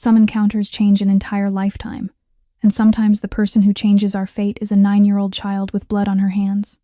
Some encounters change an entire lifetime, and sometimes the person who changes our fate is a 9-year-old child with blood on her hands.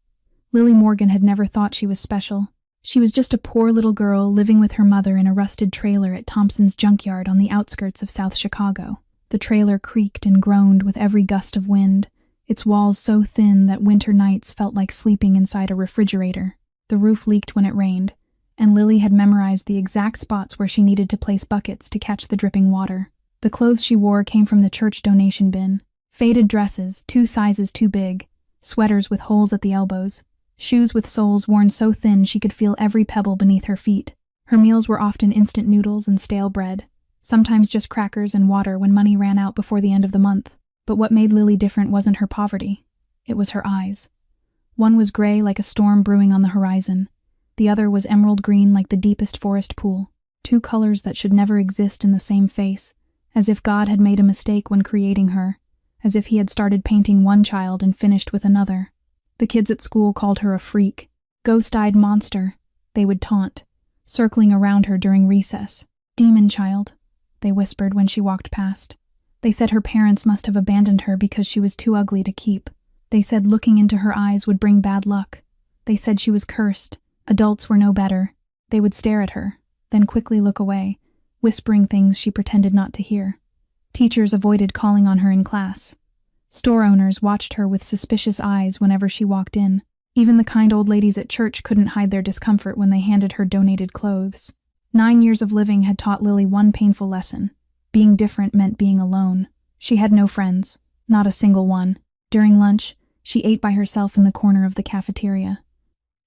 Lily Morgan had never thought she was special. She was just a poor little girl living with her mother in a rusted trailer at Thompson's junkyard on the outskirts of South Chicago. The trailer creaked and groaned with every gust of wind, its walls so thin that winter nights felt like sleeping inside a refrigerator. The roof leaked when it rained, and Lily had memorized the exact spots where she needed to place buckets to catch the dripping water. The clothes she wore came from the church donation bin. Faded dresses, 2 sizes too big, sweaters with holes at the elbows, shoes with soles worn so thin she could feel every pebble beneath her feet. Her meals were often instant noodles and stale bread, sometimes just crackers and water when money ran out before the end of the month. But what made Lily different wasn't her poverty. It was her eyes. One was gray like a storm brewing on the horizon. The other was emerald green like the deepest forest pool. 2 colors that should never exist in the same face, as if God had made a mistake when creating her, as if he had started painting one child and finished with another. The kids at school called her a freak, ghost-eyed monster, they would taunt, circling around her during recess. Demon child, they whispered when she walked past. They said her parents must have abandoned her because she was too ugly to keep. They said looking into her eyes would bring bad luck. They said she was cursed. Adults were no better. They would stare at her, then quickly look away, whispering things she pretended not to hear. Teachers avoided calling on her in class. Store owners watched her with suspicious eyes whenever she walked in. Even the kind old ladies at church couldn't hide their discomfort when they handed her donated clothes. 9 years of living had taught Lily one painful lesson. Being different meant being alone. She had no friends, not a single one. During lunch, she ate by herself in the corner of the cafeteria.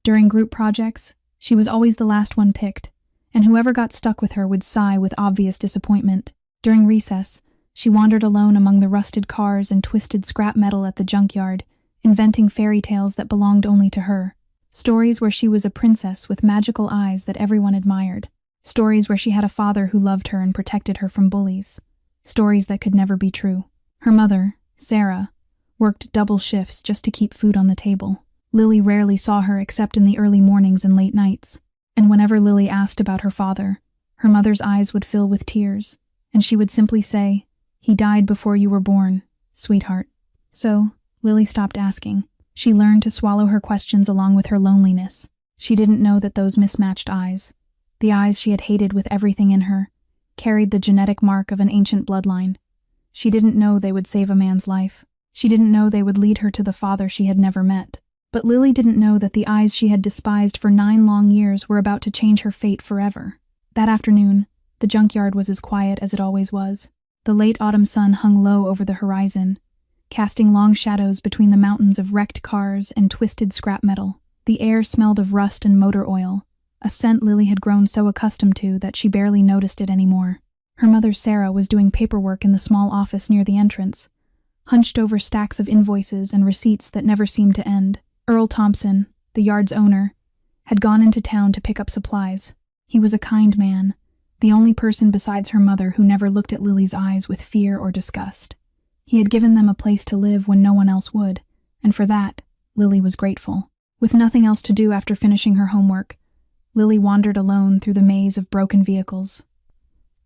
During group projects, she was always the last one picked, and whoever got stuck with her would sigh with obvious disappointment. During recess, she wandered alone among the rusted cars and twisted scrap metal at the junkyard, inventing fairy tales that belonged only to her. Stories where she was a princess with magical eyes that everyone admired. Stories where she had a father who loved her and protected her from bullies. Stories that could never be true. Her mother, Sarah, worked double shifts just to keep food on the table. Lily rarely saw her except in the early mornings and late nights, and whenever Lily asked about her father, her mother's eyes would fill with tears, and she would simply say, "He died before you were born, sweetheart." So, Lily stopped asking. She learned to swallow her questions along with her loneliness. She didn't know that those mismatched eyes, the eyes she had hated with everything in her, carried the genetic mark of an ancient bloodline. She didn't know they would save a man's life. She didn't know they would lead her to the father she had never met. But Lily didn't know that the eyes she had despised for 9 long years were about to change her fate forever. That afternoon, the junkyard was as quiet as it always was. The late autumn sun hung low over the horizon, casting long shadows between the mountains of wrecked cars and twisted scrap metal. The air smelled of rust and motor oil, a scent Lily had grown so accustomed to that she barely noticed it anymore. Her mother, Sarah, was doing paperwork in the small office near the entrance, hunched over stacks of invoices and receipts that never seemed to end. Earl Thompson, the yard's owner, had gone into town to pick up supplies. He was a kind man, the only person besides her mother who never looked at Lily's eyes with fear or disgust. He had given them a place to live when no one else would, and for that, Lily was grateful. With nothing else to do after finishing her homework, Lily wandered alone through the maze of broken vehicles.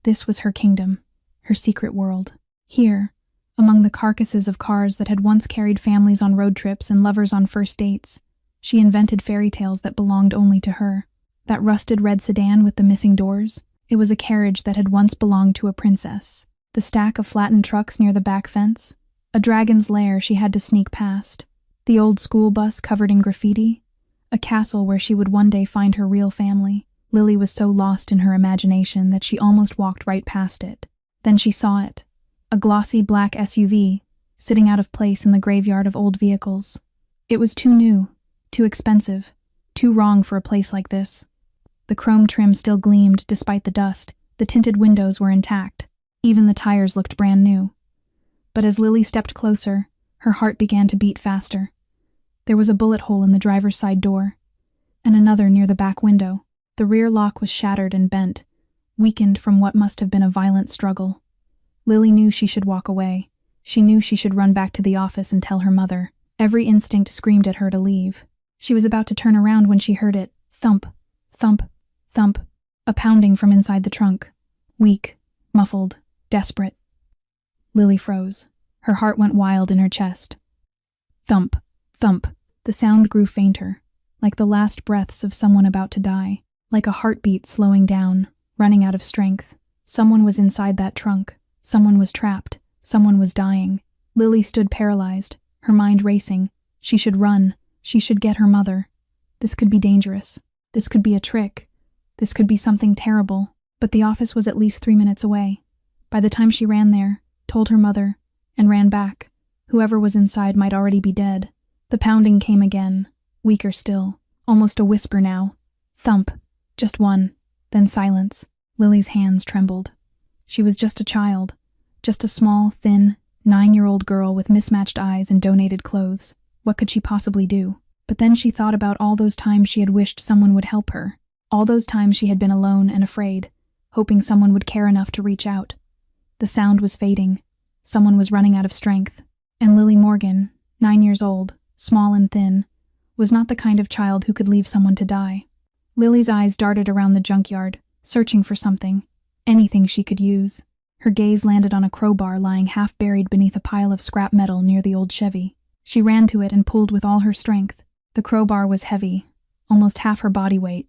This was her kingdom, her secret world. Here, among the carcasses of cars that had once carried families on road trips and lovers on first dates, she invented fairy tales that belonged only to her. That rusted red sedan with the missing doors, it was a carriage that had once belonged to a princess. The stack of flattened trucks near the back fence, a dragon's lair she had to sneak past. The old school bus covered in graffiti, a castle where she would one day find her real family. Lily was so lost in her imagination that she almost walked right past it. Then she saw it. A glossy black SUV, sitting out of place in the graveyard of old vehicles. It was too new, too expensive, too wrong for a place like this. The chrome trim still gleamed despite the dust. The tinted windows were intact. Even the tires looked brand new. But as Lily stepped closer, her heart began to beat faster. There was a bullet hole in the driver's side door, and another near the back window. The rear lock was shattered and bent, weakened from what must have been a violent struggle. Lily knew she should walk away. She knew she should run back to the office and tell her mother. Every instinct screamed at her to leave. She was about to turn around when she heard it. Thump, thump, thump. A pounding from inside the trunk. Weak, muffled, desperate. Lily froze. Her heart went wild in her chest. Thump, thump. The sound grew fainter, like the last breaths of someone about to die, like a heartbeat slowing down, running out of strength. Someone was inside that trunk. Someone was trapped. Someone was dying. Lily stood paralyzed, her mind racing. She should run. She should get her mother. This could be dangerous. This could be a trick. This could be something terrible. But the office was at least 3 minutes away. By the time she ran there, told her mother, and ran back, whoever was inside might already be dead. The pounding came again, weaker still, almost a whisper now. Thump. Just one. Then silence. Lily's hands trembled. She was just a child. Just a small, thin, 9-year-old girl with mismatched eyes and donated clothes. What could she possibly do? But then she thought about all those times she had wished someone would help her. All those times she had been alone and afraid, hoping someone would care enough to reach out. The sound was fading. Someone was running out of strength. And Lily Morgan, 9 years old, small and thin, was not the kind of child who could leave someone to die. Lily's eyes darted around the junkyard, searching for something, anything she could use. Her gaze landed on a crowbar lying half-buried beneath a pile of scrap metal near the old Chevy. She ran to it and pulled with all her strength. The crowbar was heavy, almost half her body weight,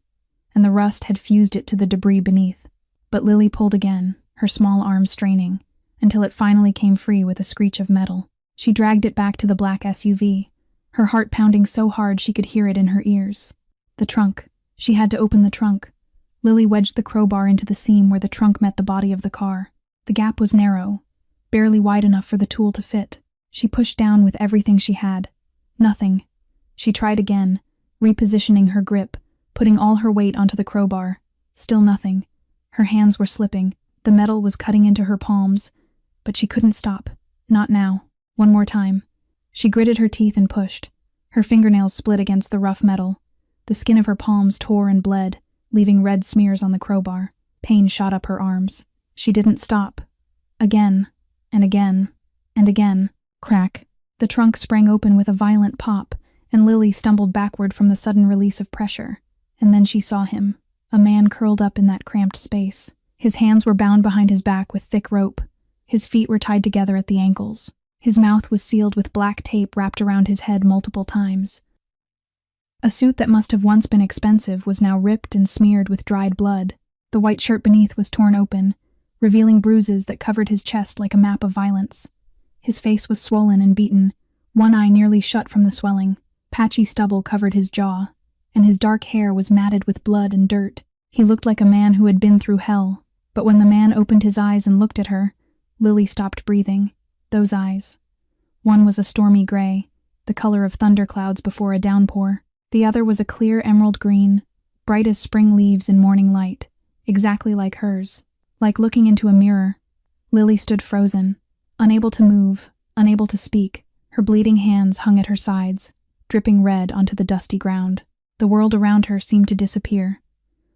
and the rust had fused it to the debris beneath. But Lily pulled again, her small arms straining, until it finally came free with a screech of metal. She dragged it back to the black SUV, her heart pounding so hard she could hear it in her ears. The trunk. She had to open the trunk. Lily wedged the crowbar into the seam where the trunk met the body of the car. The gap was narrow, barely wide enough for the tool to fit. She pushed down with everything she had. Nothing. She tried again, repositioning her grip, putting all her weight onto the crowbar. Still nothing. Her hands were slipping. The metal was cutting into her palms, but she couldn't stop. Not now. One more time. She gritted her teeth and pushed. Her fingernails split against the rough metal. The skin of her palms tore and bled, leaving red smears on the crowbar. Pain shot up her arms. She didn't stop. Again, and again, and again. Crack. The trunk sprang open with a violent pop, and Lily stumbled backward from the sudden release of pressure. And then she saw him, a man curled up in that cramped space. His hands were bound behind his back with thick rope. His feet were tied together at the ankles. His mouth was sealed with black tape wrapped around his head multiple times. A suit that must have once been expensive was now ripped and smeared with dried blood. The white shirt beneath was torn open, revealing bruises that covered his chest like a map of violence. His face was swollen and beaten, one eye nearly shut from the swelling. Patchy stubble covered his jaw, and his dark hair was matted with blood and dirt. He looked like a man who had been through hell, but when the man opened his eyes and looked at her, Lily stopped breathing. Those eyes. One was a stormy gray, the color of thunderclouds before a downpour. The other was a clear emerald green, bright as spring leaves in morning light, exactly like hers. Like looking into a mirror. Lily stood frozen, unable to move, unable to speak. Her bleeding hands hung at her sides, dripping red onto the dusty ground. The world around her seemed to disappear.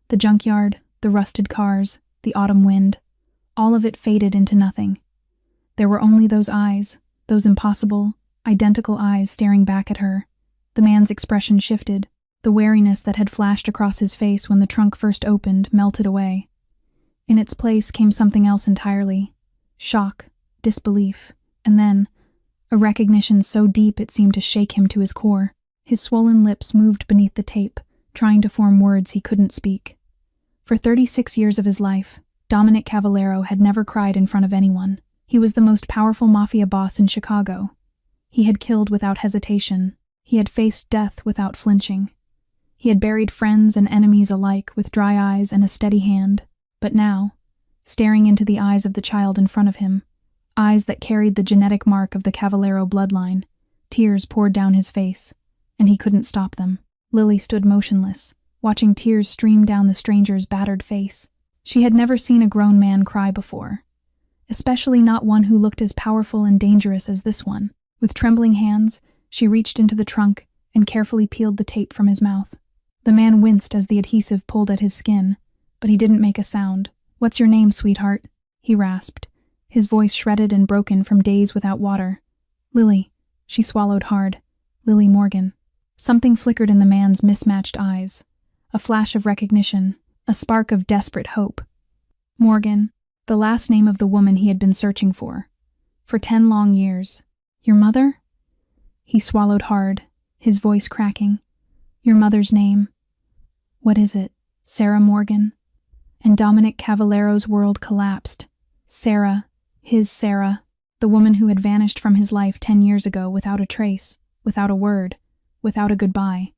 The junkyard, the rusted cars, the autumn wind, all of it faded into nothing. There were only those eyes, those impossible, identical eyes staring back at her. The man's expression shifted. The wariness that had flashed across his face when the trunk first opened melted away. In its place came something else entirely. Shock, disbelief, and then a recognition so deep it seemed to shake him to his core. His swollen lips moved beneath the tape, trying to form words he couldn't speak. For 36 years of his life, Dominic Cavallero had never cried in front of anyone. He was the most powerful mafia boss in Chicago. He had killed without hesitation. He had faced death without flinching. He had buried friends and enemies alike with dry eyes and a steady hand. But now, staring into the eyes of the child in front of him, eyes that carried the genetic mark of the Cavallero bloodline, tears poured down his face, and he couldn't stop them. Lily stood motionless, watching tears stream down the stranger's battered face. She had never seen a grown man cry before, especially not one who looked as powerful and dangerous as this one. With trembling hands, she reached into the trunk and carefully peeled the tape from his mouth. The man winced as the adhesive pulled at his skin, but he didn't make a sound. "What's your name, sweetheart?" he rasped, his voice shredded and broken from days without water. "Lily," she swallowed hard. "Lily Morgan." Something flickered in the man's mismatched eyes. A flash of recognition, a spark of desperate hope. "Morgan, the last name of the woman he had been searching for 10 long years. Your mother? He swallowed hard, his voice cracking. Your mother's name. What is it? Sarah Morgan? And Dominic Cavallero's world collapsed. Sarah, his Sarah, the woman who had vanished from his life 10 years ago without a trace, without a word, without a goodbye.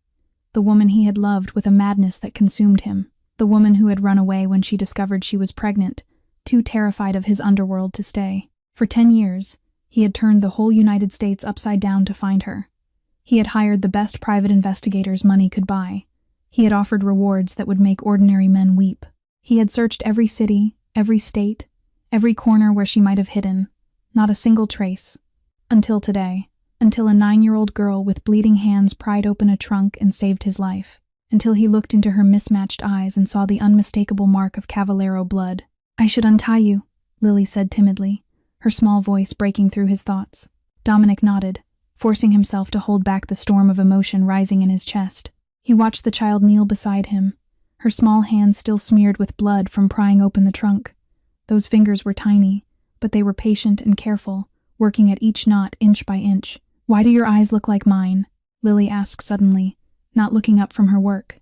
The woman he had loved with a madness that consumed him. The woman who had run away when she discovered she was pregnant, too terrified of his underworld to stay. For 10 years, he had turned the whole United States upside down to find her. He had hired the best private investigators money could buy. He had offered rewards that would make ordinary men weep. He had searched every city, every state, every corner where she might have hidden. Not a single trace. Until today. Until a 9-year-old girl with bleeding hands pried open a trunk and saved his life. Until he looked into her mismatched eyes and saw the unmistakable mark of Cavallero blood. I should untie you, Lily said timidly, her small voice breaking through his thoughts. Dominic nodded, forcing himself to hold back the storm of emotion rising in his chest. He watched the child kneel beside him, her small hands still smeared with blood from prying open the trunk. Those fingers were tiny, but they were patient and careful, working at each knot inch by inch. Why do your eyes look like mine? Lily asked suddenly, not looking up from her work.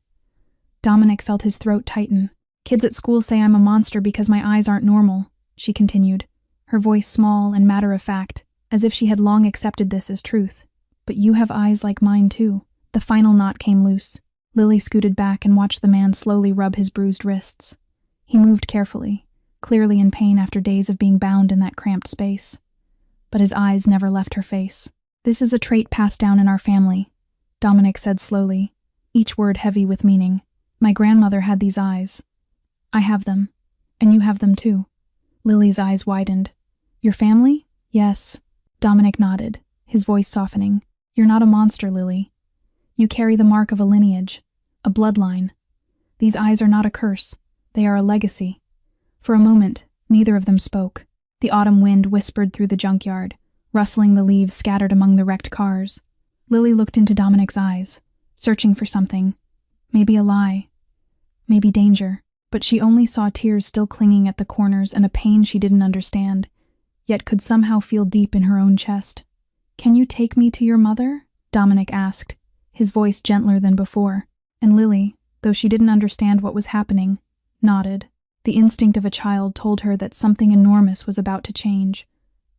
Dominic felt his throat tighten. Kids at school say I'm a monster because my eyes aren't normal, she continued, her voice small and matter-of-fact, as if she had long accepted this as truth. But you have eyes like mine too. The final knot came loose. Lily scooted back and watched the man slowly rub his bruised wrists. He moved carefully, clearly in pain after days of being bound in that cramped space. But his eyes never left her face. This is a trait passed down in our family, Dominic said slowly, each word heavy with meaning. My grandmother had these eyes. I have them, and you have them too. Lily's eyes widened. Your family? Yes. Dominic nodded, his voice softening. You're not a monster, Lily. You carry the mark of a lineage, a bloodline. These eyes are not a curse, they are a legacy. For a moment, neither of them spoke. The autumn wind whispered through the junkyard, rustling the leaves scattered among the wrecked cars. Lily looked into Dominic's eyes, searching for something. Maybe a lie. Maybe danger. But she only saw tears still clinging at the corners and a pain she didn't understand, yet could somehow feel deep in her own chest. Can you take me to your mother? Dominic asked, his voice gentler than before. And Lily, though she didn't understand what was happening, nodded. The instinct of a child told her that something enormous was about to change,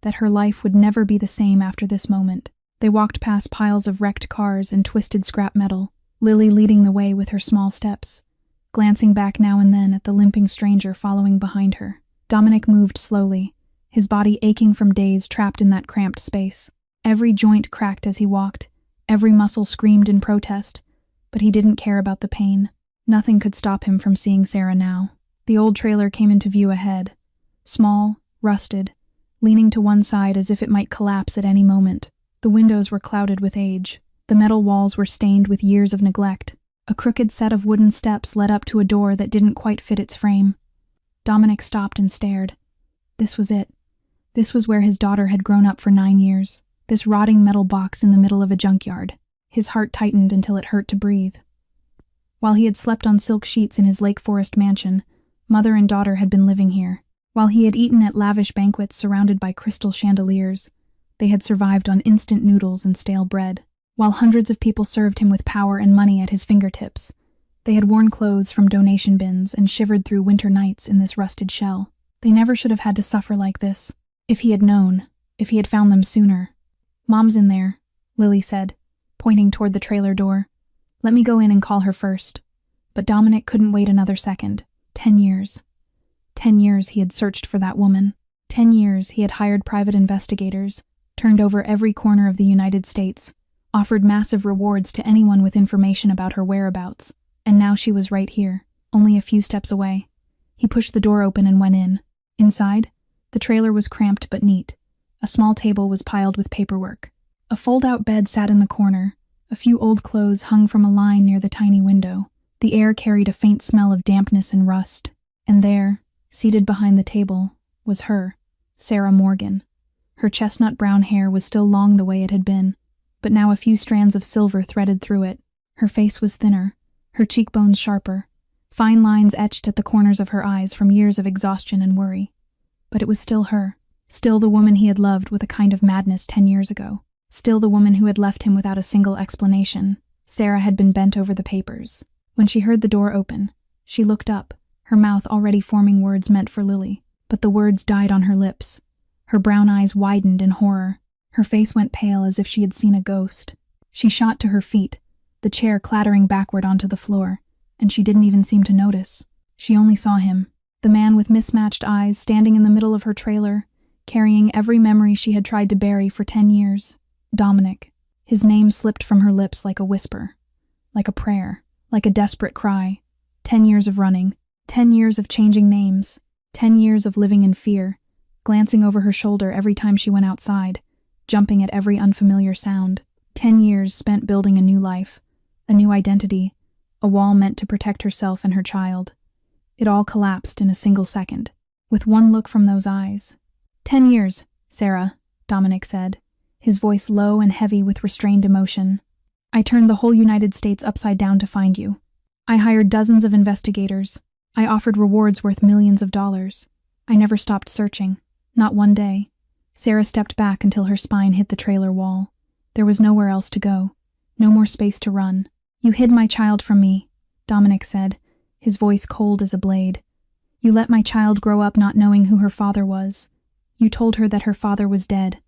that her life would never be the same after this moment. They walked past piles of wrecked cars and twisted scrap metal, Lily leading the way with her small steps, glancing back now and then at the limping stranger following behind her. Dominic moved slowly, his body aching from days trapped in that cramped space. Every joint cracked as he walked, every muscle screamed in protest, but he didn't care about the pain. Nothing could stop him from seeing Sarah now. The old trailer came into view ahead, small, rusted, leaning to one side as if it might collapse at any moment. The windows were clouded with age. The metal walls were stained with years of neglect. A crooked set of wooden steps led up to a door that didn't quite fit its frame. Dominic stopped and stared. This was it. This was where his daughter had grown up for 9 years. This rotting metal box in the middle of a junkyard. His heart tightened until it hurt to breathe. While he had slept on silk sheets in his Lake Forest mansion, mother and daughter had been living here. While he had eaten at lavish banquets surrounded by crystal chandeliers, they had survived on instant noodles and stale bread. While hundreds of people served him with power and money at his fingertips, they had worn clothes from donation bins and shivered through winter nights in this rusted shell. They never should have had to suffer like this. If he had known, if he had found them sooner. Mom's in there, Lily said, pointing toward the trailer door. Let me go in and call her first. But Dominic couldn't wait another second. 10 years. 10 years he had searched for that woman. 10 years he had hired private investigators, turned over every corner of the United States, offered massive rewards to anyone with information about her whereabouts. And now she was right here, only a few steps away. He pushed the door open and went in. Inside, the trailer was cramped but neat. A small table was piled with paperwork. A fold-out bed sat in the corner. A few old clothes hung from a line near the tiny window. The air carried a faint smell of dampness and rust. And there, seated behind the table, was her, Sarah Morgan. Her chestnut brown hair was still long the way it had been, but now a few strands of silver threaded through it. Her face was thinner, her cheekbones sharper, fine lines etched at the corners of her eyes from years of exhaustion and worry. But it was still her. Still the woman he had loved with a kind of madness 10 years ago. Still the woman who had left him without a single explanation. Sarah had been bent over the papers. When she heard the door open, she looked up, her mouth already forming words meant for Lily. But the words died on her lips. Her brown eyes widened in horror. Her face went pale as if she had seen a ghost. She shot to her feet, the chair clattering backward onto the floor, and she didn't even seem to notice. She only saw him, the man with mismatched eyes standing in the middle of her trailer, carrying every memory she had tried to bury for 10 years. Dominic. His name slipped from her lips like a whisper, like a prayer, like a desperate cry. 10 years of running, 10 years of changing names, 10 years of living in fear, glancing over her shoulder every time she went outside, jumping at every unfamiliar sound. 10 years spent building a new life, a new identity, a wall meant to protect herself and her child. It all collapsed in a single second, with one look from those eyes. 10 years, Sarah, Dominic said, his voice low and heavy with restrained emotion. I turned the whole United States upside down to find you. I hired dozens of investigators. I offered rewards worth millions of dollars. I never stopped searching. Not one day. Sarah stepped back until her spine hit the trailer wall. There was nowhere else to go. No more space to run. You hid my child from me, Dominic said, his voice cold as a blade. You let my child grow up not knowing who her father was. You told her that her father was dead.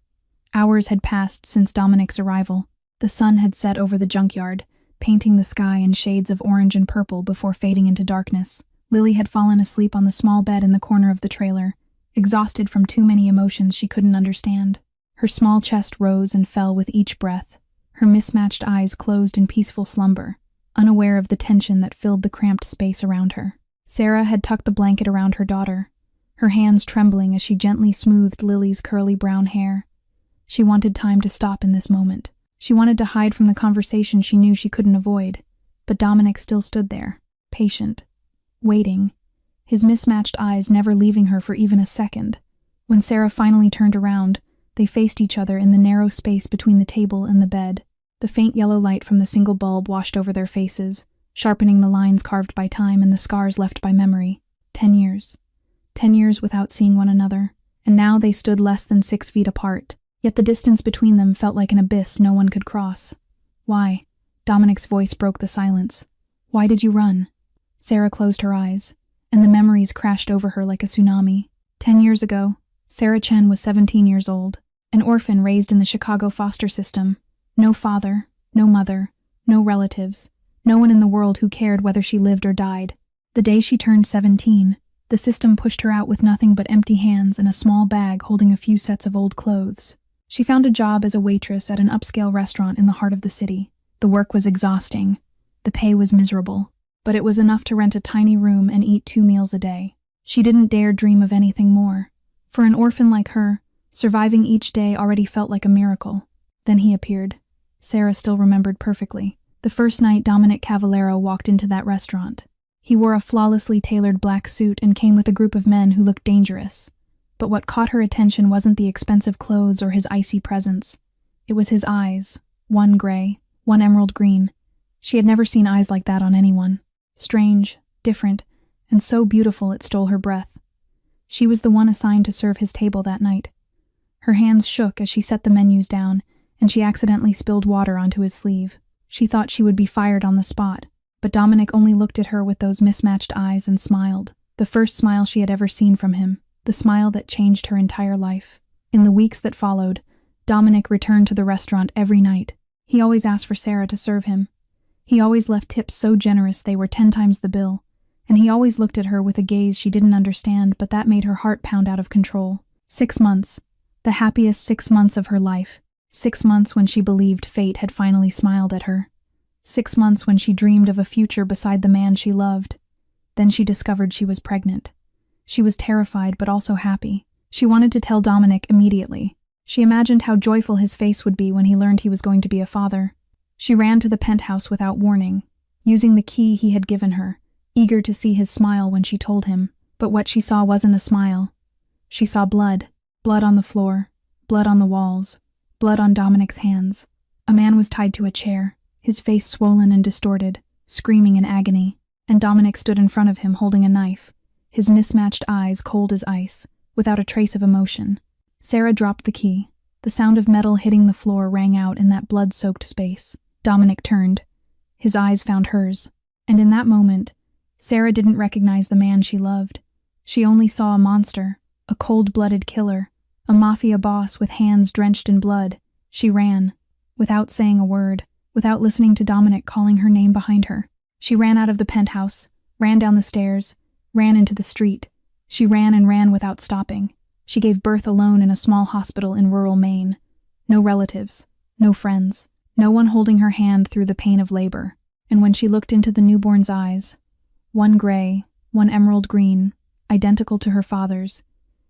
Hours had passed since Dominic's arrival. The sun had set over the junkyard, painting the sky in shades of orange and purple before fading into darkness. Lily had fallen asleep on the small bed in the corner of the trailer, exhausted from too many emotions she couldn't understand. Her small chest rose and fell with each breath. Her mismatched eyes closed in peaceful slumber, unaware of the tension that filled the cramped space around her. Sarah had tucked the blanket around her daughter, her hands trembling as she gently smoothed Lily's curly brown hair. She wanted time to stop in this moment. She wanted to hide from the conversation she knew she couldn't avoid, but Dominic still stood there, patient, waiting, his mismatched eyes never leaving her for even a second. When Sarah finally turned around, they faced each other in the narrow space between the table and the bed. The faint yellow light from the single bulb washed over their faces, sharpening the lines carved by time and the scars left by memory. 10 years. 10 years without seeing one another, and now they stood less than 6 feet apart. Yet the distance between them felt like an abyss no one could cross. Why? Dominic's voice broke the silence. Why did you run? Sarah closed her eyes, and the memories crashed over her like a tsunami. 10 years ago, Sarah Chen was 17 years old, an orphan raised in the Chicago foster system. No father, no mother, no relatives, no one in the world who cared whether she lived or died. The day she turned 17, the system pushed her out with nothing but empty hands and a small bag holding a few sets of old clothes. She found a job as a waitress at an upscale restaurant in the heart of the city. The work was exhausting. The pay was miserable. But it was enough to rent a tiny room and eat 2 meals a day. She didn't dare dream of anything more. For an orphan like her, surviving each day already felt like a miracle. Then he appeared. Sarah still remembered perfectly. The first night Dominic Cavallero walked into that restaurant. He wore a flawlessly tailored black suit and came with a group of men who looked dangerous. But what caught her attention wasn't the expensive clothes or his icy presence. It was his eyes, one gray, one emerald green. She had never seen eyes like that on anyone. Strange, different, and so beautiful it stole her breath. She was the one assigned to serve his table that night. Her hands shook as she set the menus down, and she accidentally spilled water onto his sleeve. She thought she would be fired on the spot, but Dominic only looked at her with those mismatched eyes and smiled. The first smile she had ever seen from him. The smile that changed her entire life. In the weeks that followed, Dominic returned to the restaurant every night. He always asked for Sarah to serve him. He always left tips so generous they were 10 times the bill, and he always looked at her with a gaze she didn't understand, but that made her heart pound out of control. 6 months. The happiest 6 months of her life. 6 months when she believed fate had finally smiled at her. 6 months when she dreamed of a future beside the man she loved. Then she discovered she was pregnant. She was terrified but also happy. She wanted to tell Dominic immediately. She imagined how joyful his face would be when he learned he was going to be a father. She ran to the penthouse without warning, using the key he had given her, eager to see his smile when she told him. But what she saw wasn't a smile. She saw blood. Blood on the floor, blood on the walls, blood on Dominic's hands. A man was tied to a chair, his face swollen and distorted, screaming in agony, and Dominic stood in front of him holding a knife, his mismatched eyes cold as ice, without a trace of emotion. Sarah dropped the key. The sound of metal hitting the floor rang out in that blood-soaked space. Dominic turned. His eyes found hers. And in that moment, Sarah didn't recognize the man she loved. She only saw a monster, a cold-blooded killer, a mafia boss with hands drenched in blood. She ran, without saying a word, without listening to Dominic calling her name behind her. She ran out of the penthouse, ran down the stairs, ran into the street. She ran and ran without stopping. She gave birth alone in a small hospital in rural Maine. No relatives, no friends, no one holding her hand through the pain of labor. And when she looked into the newborn's eyes, one gray, one emerald green, identical to her father's,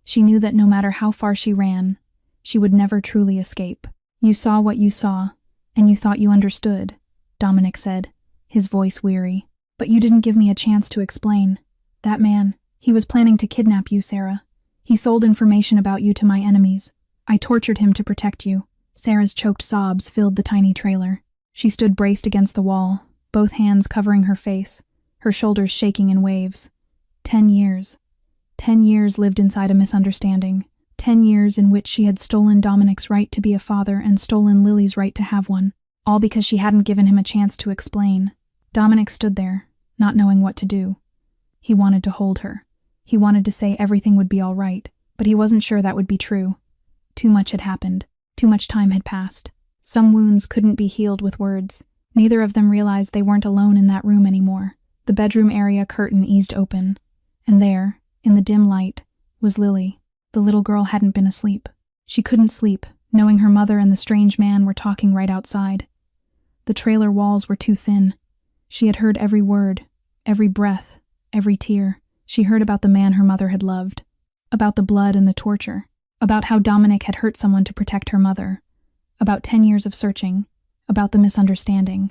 she knew that no matter how far she ran, she would never truly escape. "You saw what you saw, and you thought you understood," Dominic said, his voice weary. "But you didn't give me a chance to explain. That man, he was planning to kidnap you, Sarah. He sold information about you to my enemies. I tortured him to protect you." Sarah's choked sobs filled the tiny trailer. She stood braced against the wall, both hands covering her face, her shoulders shaking in waves. 10 years. 10 years lived inside a misunderstanding. 10 years in which she had stolen Dominic's right to be a father and stolen Lily's right to have one, all because she hadn't given him a chance to explain. Dominic stood there, not knowing what to do. He wanted to hold her. He wanted to say everything would be all right, but he wasn't sure that would be true. Too much had happened. Too much time had passed. Some wounds couldn't be healed with words. Neither of them realized they weren't alone in that room anymore. The bedroom area curtain eased open, and there, in the dim light, was Lily. The little girl hadn't been asleep. She couldn't sleep, knowing her mother and the strange man were talking right outside. The trailer walls were too thin. She had heard every word, every breath, every tear. She heard about the man her mother had loved, about the blood and the torture, about how Dominic had hurt someone to protect her mother, about 10 years of searching, about the misunderstanding.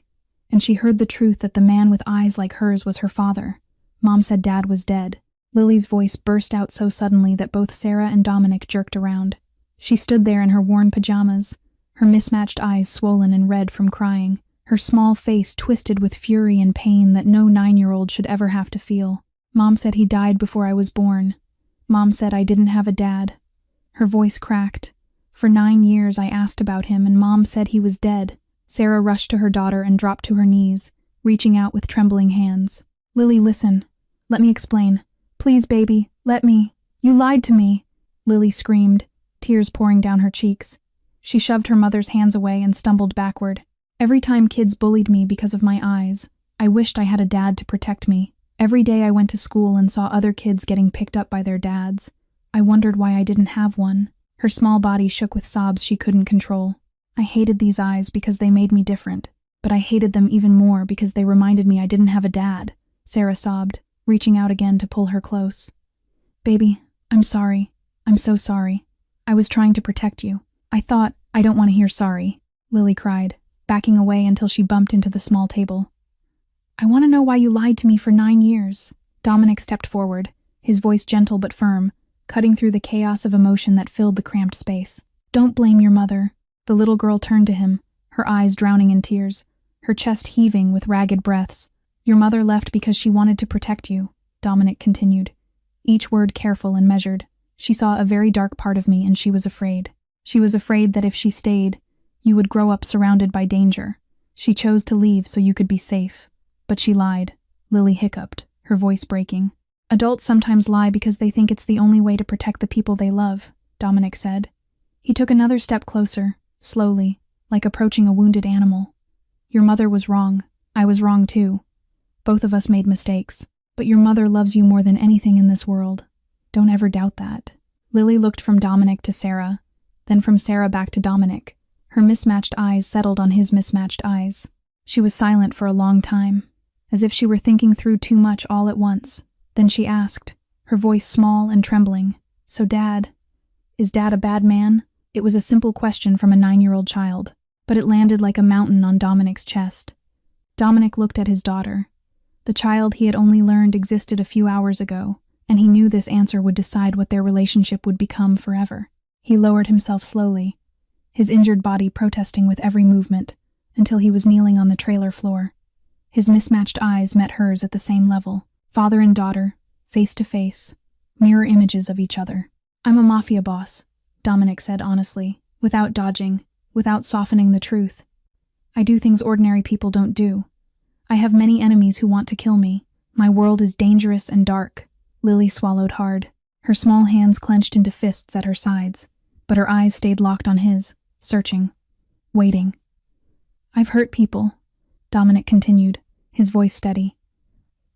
And she heard the truth that the man with eyes like hers was her father. Mom said Dad was dead. Lily's voice burst out so suddenly that both Sarah and Dominic jerked around. She stood there in her worn pajamas, her mismatched eyes swollen and red from crying, her small face twisted with fury and pain that no 9-year-old should ever have to feel. "Mom said he died before I was born. Mom said I didn't have a dad." Her voice cracked. "For 9 years I asked about him and Mom said he was dead." Sarah rushed to her daughter and dropped to her knees, reaching out with trembling hands. "Lily, listen. Let me explain. Please, baby, let me. You lied to me." Lily screamed, tears pouring down her cheeks. She shoved her mother's hands away and stumbled backward. "Every time kids bullied me because of my eyes, I wished I had a dad to protect me. Every day I went to school and saw other kids getting picked up by their dads. I wondered why I didn't have one." Her small body shook with sobs she couldn't control. "I hated these eyes because they made me different, but I hated them even more because they reminded me I didn't have a dad," Sarah sobbed, reaching out again to pull her close. "Baby, I'm sorry. I'm so sorry. I was trying to protect you. I thought, I don't want to hear sorry," Lily cried, backing away until she bumped into the small table. "I want to know why you lied to me for 9 years. Dominic stepped forward, his voice gentle but firm, cutting through the chaos of emotion that filled the cramped space. "Don't blame your mother." The little girl turned to him, her eyes drowning in tears, her chest heaving with ragged breaths. "Your mother left because she wanted to protect you," Dominic continued, each word careful and measured. "She saw a very dark part of me and she was afraid. She was afraid that if she stayed, you would grow up surrounded by danger. She chose to leave so you could be safe. But she lied." Lily hiccuped, her voice breaking. "Adults sometimes lie because they think it's the only way to protect the people they love," Dominic said. He took another step closer, slowly, like approaching a wounded animal. "Your mother was wrong. I was wrong too. Both of us made mistakes. But your mother loves you more than anything in this world. Don't ever doubt that." Lily looked from Dominic to Sarah, then from Sarah back to Dominic. Her mismatched eyes settled on his mismatched eyes. She was silent for a long time, as if she were thinking through too much all at once. Then she asked, her voice small and trembling, "So is Dad a bad man?" It was a simple question from a 9-year-old child, but it landed like a mountain on Dominic's chest. Dominic looked at his daughter, the child he had only learned existed a few hours ago, and he knew this answer would decide what their relationship would become forever. He lowered himself slowly, his injured body protesting with every movement, until he was kneeling on the trailer floor. His mismatched eyes met hers at the same level, father and daughter, face to face, mirror images of each other. I'm a Mafia boss, Dominic said honestly, without dodging, without softening the truth. I do things ordinary people don't do. I have many enemies who want to kill me. My world is dangerous and dark. Lily swallowed hard. Her small hands clenched into fists at her sides, but her eyes stayed locked on his, searching, waiting. I've hurt people, Dominic continued, his voice steady.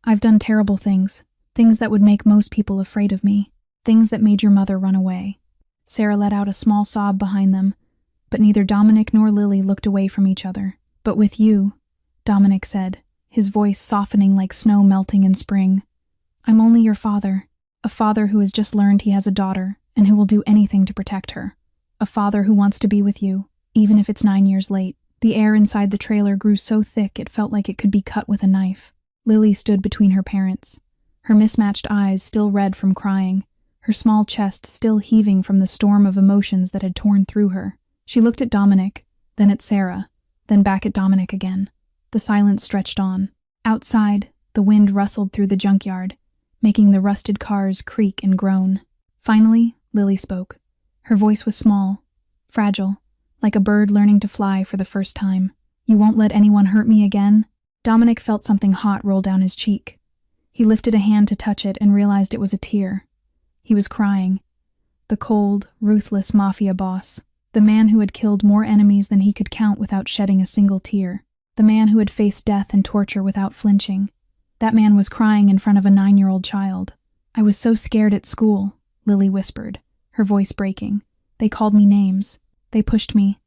I've done terrible things, things that would make most people afraid of me, things that made your mother run away. Sarah let out a small sob behind them, but neither Dominic nor Lily looked away from each other. But with you, Dominic said, his voice softening like snow melting in spring. I'm only your father, a father who has just learned he has a daughter and who will do anything to protect her. A father who wants to be with you, even if it's 9 years late. The air inside the trailer grew so thick it felt like it could be cut with a knife. Lily stood between her parents, her mismatched eyes still red from crying, her small chest still heaving from the storm of emotions that had torn through her. She looked at Dominic, then at Sarah, then back at Dominic again. The silence stretched on. Outside, the wind rustled through the junkyard, making the rusted cars creak and groan. Finally, Lily spoke. Her voice was small, fragile, like a bird learning to fly for the first time. You won't let anyone hurt me again? Dominic felt something hot roll down his cheek. He lifted a hand to touch it and realized it was a tear. He was crying. The cold, ruthless Mafia boss. The man who had killed more enemies than he could count without shedding a single tear. The man who had faced death and torture without flinching. That man was crying in front of a 9-year-old child. I was so scared at school, Lily whispered, her voice breaking. They called me names. They pushed me.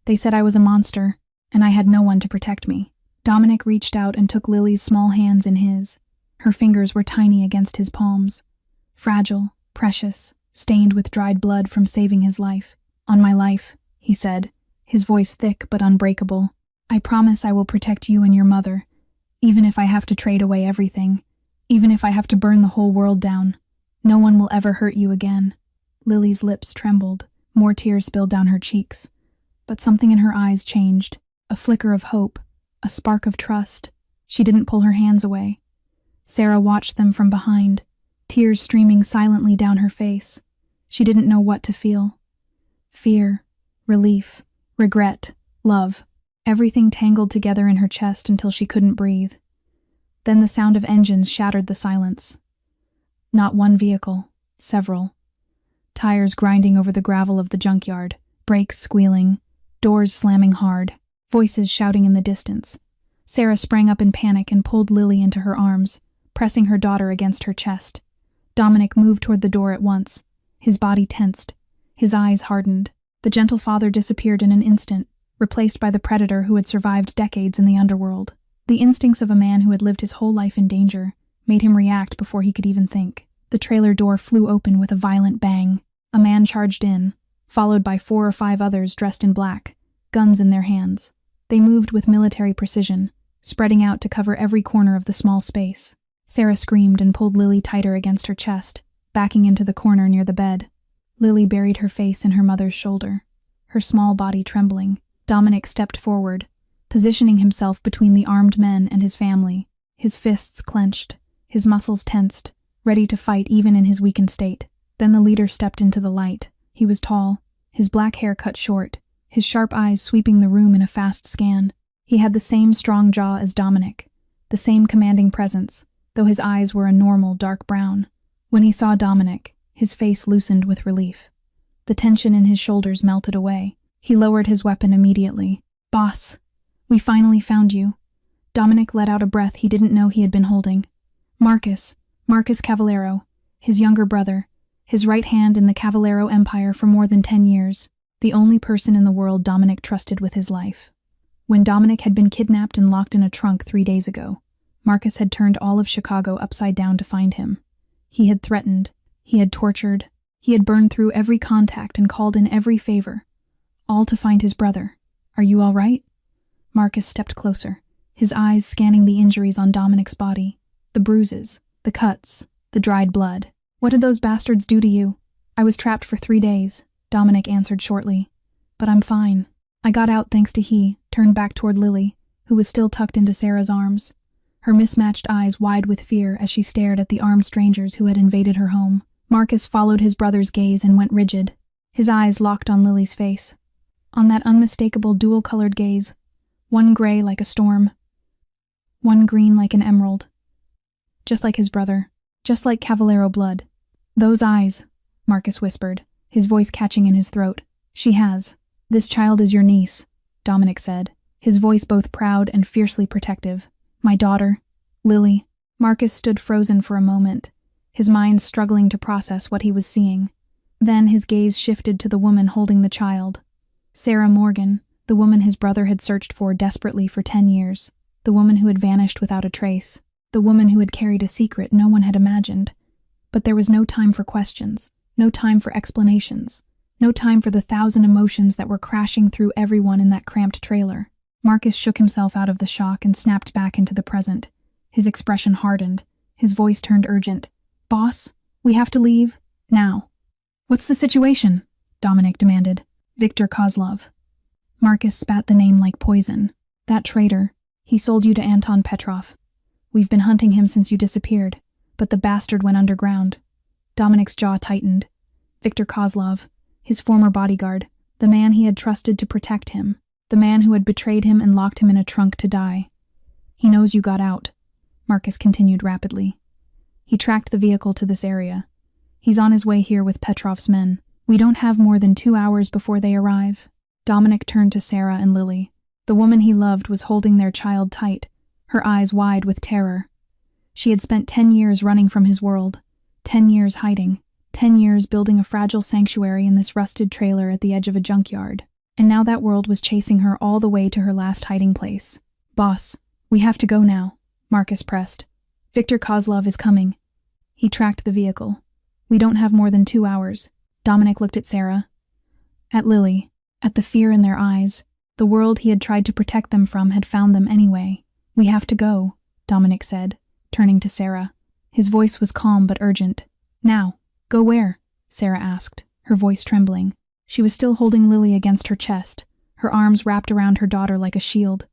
They said I was a monster, and I had no one to protect me. Dominic reached out and took Lily's small hands in his. Her fingers were tiny against his palms. Fragile, precious, stained with dried blood from saving his life. On my life, he said, his voice thick but unbreakable. I promise I will protect you and your mother, even if I have to trade away everything, even if I have to burn the whole world down. No one will ever hurt you again. Lily's lips trembled. More tears spilled down her cheeks. But something in her eyes changed. A flicker of hope, a spark of trust. She didn't pull her hands away. Sarah watched them from behind, tears streaming silently down her face. She didn't know what to feel. Fear, relief, regret, love. Everything tangled together in her chest until she couldn't breathe. Then the sound of engines shattered the silence. Not one vehicle, several. Tires grinding over the gravel of the junkyard, brakes squealing, doors slamming hard, voices shouting in the distance. Sarah sprang up in panic and pulled Lily into her arms, pressing her daughter against her chest. Dominic moved toward the door at once, his body tensed, his eyes hardened. The gentle father disappeared in an instant, replaced by the predator who had survived decades in the underworld. The instincts of a man who had lived his whole life in danger made him react before he could even think. The trailer door flew open with a violent bang. A man charged in, followed by 4 or 5 others dressed in black, guns in their hands. They moved with military precision, spreading out to cover every corner of the small space. Sarah screamed and pulled Lily tighter against her chest, backing into the corner near the bed. Lily buried her face in her mother's shoulder, her small body trembling. Dominic stepped forward, positioning himself between the armed men and his family, his fists clenched, his muscles tensed, ready to fight even in his weakened state. Then the leader stepped into the light. He was tall, his black hair cut short, his sharp eyes sweeping the room in a fast scan. He had the same strong jaw as Dominic, the same commanding presence, though his eyes were a normal dark brown. When he saw Dominic, his face loosened with relief. The tension in his shoulders melted away. He lowered his weapon immediately. "Boss, we finally found you." Dominic let out a breath he didn't know he had been holding. Marcus Cavallero, his younger brother, his right hand in the Cavallero Empire for more than 10 years, the only person in the world Dominic trusted with his life. When Dominic had been kidnapped and locked in a trunk 3 days ago, Marcus had turned all of Chicago upside down to find him. He had threatened, he had tortured, he had burned through every contact and called in every favor, all to find his brother. "Are you all right?" Marcus stepped closer, his eyes scanning the injuries on Dominic's body, the bruises, the cuts, the dried blood. "What did those bastards do to you?" "I was trapped for 3 days, Dominic answered shortly. "But I'm fine. I got out thanks to he," turned back toward Lily, who was still tucked into Sarah's arms, her mismatched eyes wide with fear as she stared at the armed strangers who had invaded her home. Marcus followed his brother's gaze and went rigid. His eyes locked on Lily's face. On that unmistakable dual-colored gaze, one gray like a storm, one green like an emerald. Just like his brother, just like Cavallero blood. Those eyes, Marcus whispered, his voice catching in his throat. She has. This child is your niece, Dominic said, his voice both proud and fiercely protective. My daughter, Lily. Marcus stood frozen for a moment, his mind struggling to process what he was seeing. Then his gaze shifted to the woman holding the child. Sarah Morgan, the woman his brother had searched for desperately for 10 years. The woman who had vanished without a trace. The woman who had carried a secret no one had imagined. But there was no time for questions, no time for explanations, no time for the 1,000 emotions that were crashing through everyone in that cramped trailer. Marcus shook himself out of the shock and snapped back into the present. His expression hardened. His voice turned urgent. Boss, we have to leave, now. What's the situation? Dominic demanded. Victor Kozlov. Marcus spat the name like poison. That traitor. He sold you to Anton Petrov. We've been hunting him since you disappeared, but the bastard went underground. Dominic's jaw tightened. Victor Kozlov, his former bodyguard, the man he had trusted to protect him, the man who had betrayed him and locked him in a trunk to die. He knows you got out, Marcus continued rapidly. He tracked the vehicle to this area. He's on his way here with Petrov's men. We don't have more than 2 hours before they arrive. Dominic turned to Sarah and Lily. The woman he loved was holding their child tight, her eyes wide with terror. She had spent 10 years running from his world, 10 years hiding, 10 years building a fragile sanctuary in this rusted trailer at the edge of a junkyard. And now that world was chasing her all the way to her last hiding place. Boss, we have to go now, Marcus pressed. Victor Kozlov is coming. He tracked the vehicle. We don't have more than 2 hours. Dominic looked at Sarah, at Lily, at the fear in their eyes. The world he had tried to protect them from had found them anyway. We have to go, Dominic said, turning to Sarah. His voice was calm but urgent. Now, go where? Sarah asked, her voice trembling. She was still holding Lily against her chest, her arms wrapped around her daughter like a shield.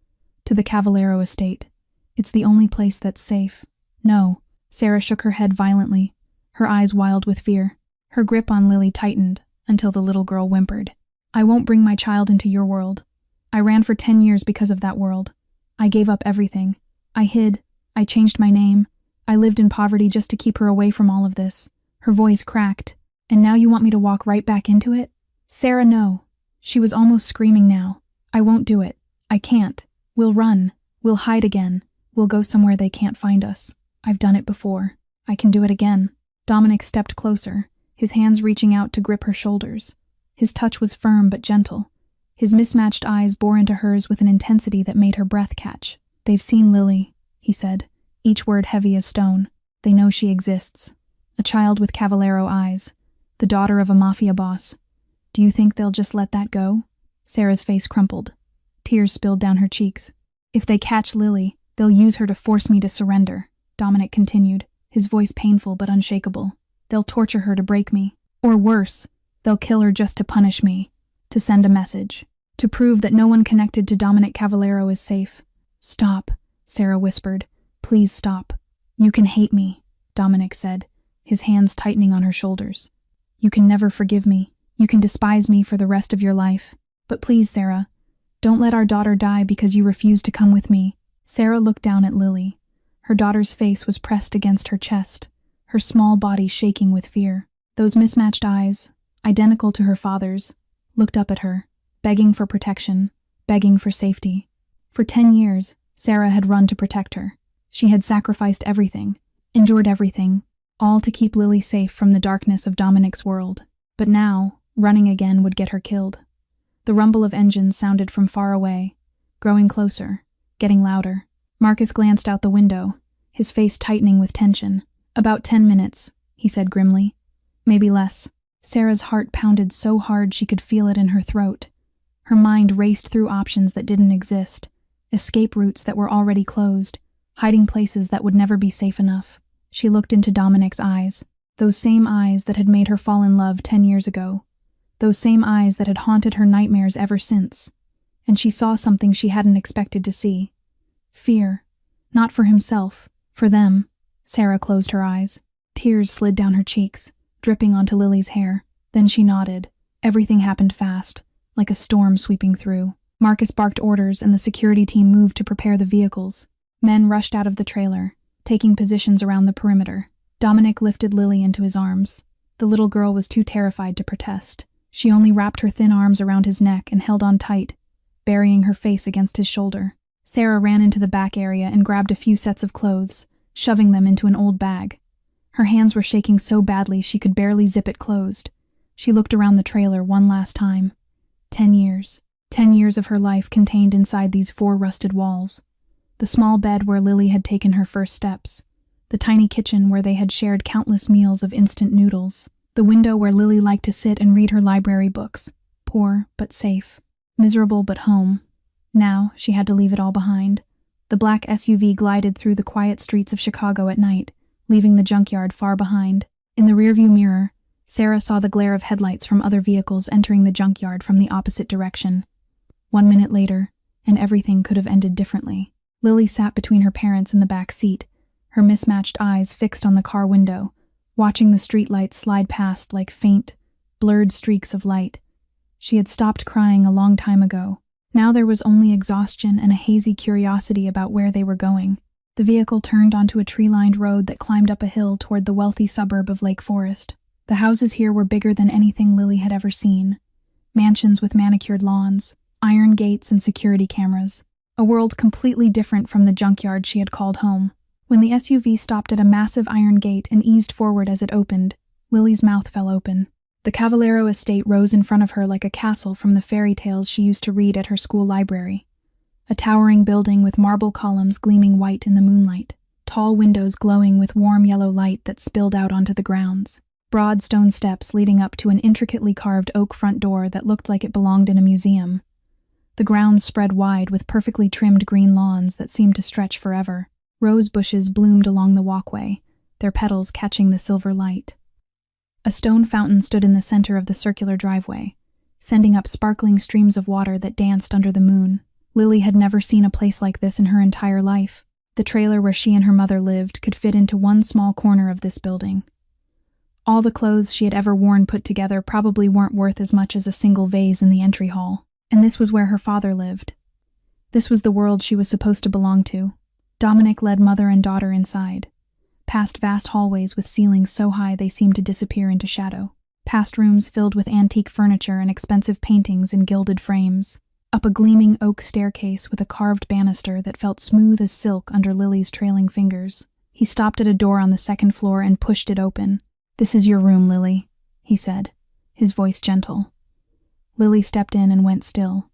To the Cavallero estate. It's the only place that's safe. No. Sarah shook her head violently, her eyes wild with fear. Her grip on Lily tightened until the little girl whimpered. I won't bring my child into your world. I ran for 10 years because of that world. I gave up everything. I hid. I changed my name. I lived in poverty just to keep her away from all of this. Her voice cracked. And now you want me to walk right back into it? Sarah, no. She was almost screaming now. I won't do it. I can't. We'll run. We'll hide again. We'll go somewhere they can't find us. I've done it before. I can do it again. Dominic stepped closer, his hands reaching out to grip her shoulders. His touch was firm but gentle. His mismatched eyes bore into hers with an intensity that made her breath catch. They've seen Lily, he said, each word heavy as stone. They know she exists. A child with Cavallero eyes. The daughter of a Mafia boss. Do you think they'll just let that go? Sarah's face crumpled. Tears spilled down her cheeks. If they catch Lily, they'll use her to force me to surrender, Dominic continued, his voice painful but unshakable. They'll torture her to break me. Or worse, they'll kill her just to punish me, to send a message, to prove that no one connected to Dominic Cavallero is safe. Stop, Sarah whispered. Please stop. You can hate me, Dominic said, his hands tightening on her shoulders. You can never forgive me. You can despise me for the rest of your life. But please, Sarah, don't let our daughter die because you refuse to come with me. Sarah looked down at Lily. Her daughter's face was pressed against her chest, her small body shaking with fear. Those mismatched eyes, identical to her father's, looked up at her, begging for protection, begging for safety. For 10 years, Sarah had run to protect her. She had sacrificed everything, endured everything, all to keep Lily safe from the darkness of Dominic's world. But now, running again would get her killed. The rumble of engines sounded from far away, growing closer, getting louder. Marcus glanced out the window, his face tightening with tension. About 10 minutes, he said grimly. Maybe less. Sarah's heart pounded so hard she could feel it in her throat. Her mind raced through options that didn't exist, escape routes that were already closed, hiding places that would never be safe enough. She looked into Dominic's eyes, those same eyes that had made her fall in love 10 years ago, those same eyes that had haunted her nightmares ever since. And she saw something she hadn't expected to see. Fear. Not for himself, for them. Sarah closed her eyes. Tears slid down her cheeks. dripping onto Lily's hair. Then she nodded. Everything happened fast, like a storm sweeping through. Marcus barked orders and the security team moved to prepare the vehicles. Men rushed out of the trailer, taking positions around the perimeter. Dominic lifted Lily into his arms. The little girl was too terrified to protest. She only wrapped her thin arms around his neck and held on tight, burying her face against his shoulder. Sarah ran into the back area and grabbed a few sets of clothes, shoving them into an old bag. Her hands were shaking so badly she could barely zip it closed. She looked around the trailer one last time. 10 years. 10 years of her life contained inside these 4 rusted walls. The small bed where Lily had taken her first steps. The tiny kitchen where they had shared countless meals of instant noodles. The window where Lily liked to sit and read her library books. Poor, but safe. Miserable, but home. Now, she had to leave it all behind. The black SUV glided through the quiet streets of Chicago at night, leaving the junkyard far behind. In the rearview mirror, Sarah saw the glare of headlights from other vehicles entering the junkyard from the opposite direction. 1 minute later, and everything could have ended differently. Lily sat between her parents in the back seat, her mismatched eyes fixed on the car window, watching the streetlights slide past like faint, blurred streaks of light. She had stopped crying a long time ago. Now there was only exhaustion and a hazy curiosity about where they were going. The vehicle turned onto a tree-lined road that climbed up a hill toward the wealthy suburb of Lake Forest. The houses here were bigger than anything Lily had ever seen. Mansions with manicured lawns, iron gates and security cameras. A world completely different from the junkyard she had called home. When the SUV stopped at a massive iron gate and eased forward as it opened, Lily's mouth fell open. The Cavallero estate rose in front of her like a castle from the fairy tales she used to read at her school library. A towering building with marble columns gleaming white in the moonlight. Tall windows glowing with warm yellow light that spilled out onto the grounds. Broad stone steps leading up to an intricately carved oak front door that looked like it belonged in a museum. The grounds spread wide with perfectly trimmed green lawns that seemed to stretch forever. Rose bushes bloomed along the walkway, their petals catching the silver light. A stone fountain stood in the center of the circular driveway, sending up sparkling streams of water that danced under the moon. Lily had never seen a place like this in her entire life. The trailer where she and her mother lived could fit into one small corner of this building. All the clothes she had ever worn put together probably weren't worth as much as a single vase in the entry hall. And this was where her father lived. This was the world she was supposed to belong to. Dominic led mother and daughter inside, past vast hallways with ceilings so high they seemed to disappear into shadow, past rooms filled with antique furniture and expensive paintings in gilded frames, up a gleaming oak staircase with a carved banister that felt smooth as silk under Lily's trailing fingers. He stopped at a door on the second floor and pushed it open. "This is your room, Lily," he said, his voice gentle. Lily stepped in and went still.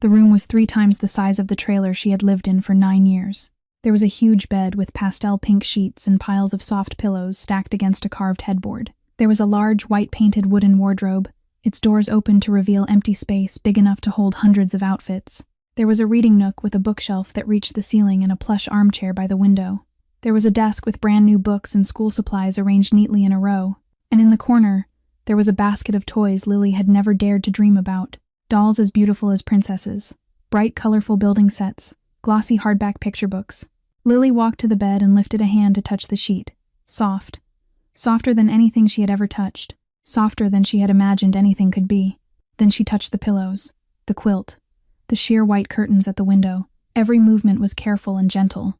The room was 3 times the size of the trailer she had lived in for 9 years. There was a huge bed with pastel pink sheets and piles of soft pillows stacked against a carved headboard. There was a large white-painted wooden wardrobe, its doors open to reveal empty space big enough to hold hundreds of outfits. There was a reading nook with a bookshelf that reached the ceiling and a plush armchair by the window. There was a desk with brand new books and school supplies arranged neatly in a row, and in the corner, there was a basket of toys Lily had never dared to dream about. Dolls as beautiful as princesses, bright, colorful building sets, glossy hardback picture books. Lily walked to the bed and lifted a hand to touch the sheet. Soft. Softer than anything she had ever touched. Softer than she had imagined anything could be. Then she touched the pillows, the quilt, the sheer white curtains at the window. Every movement was careful and gentle,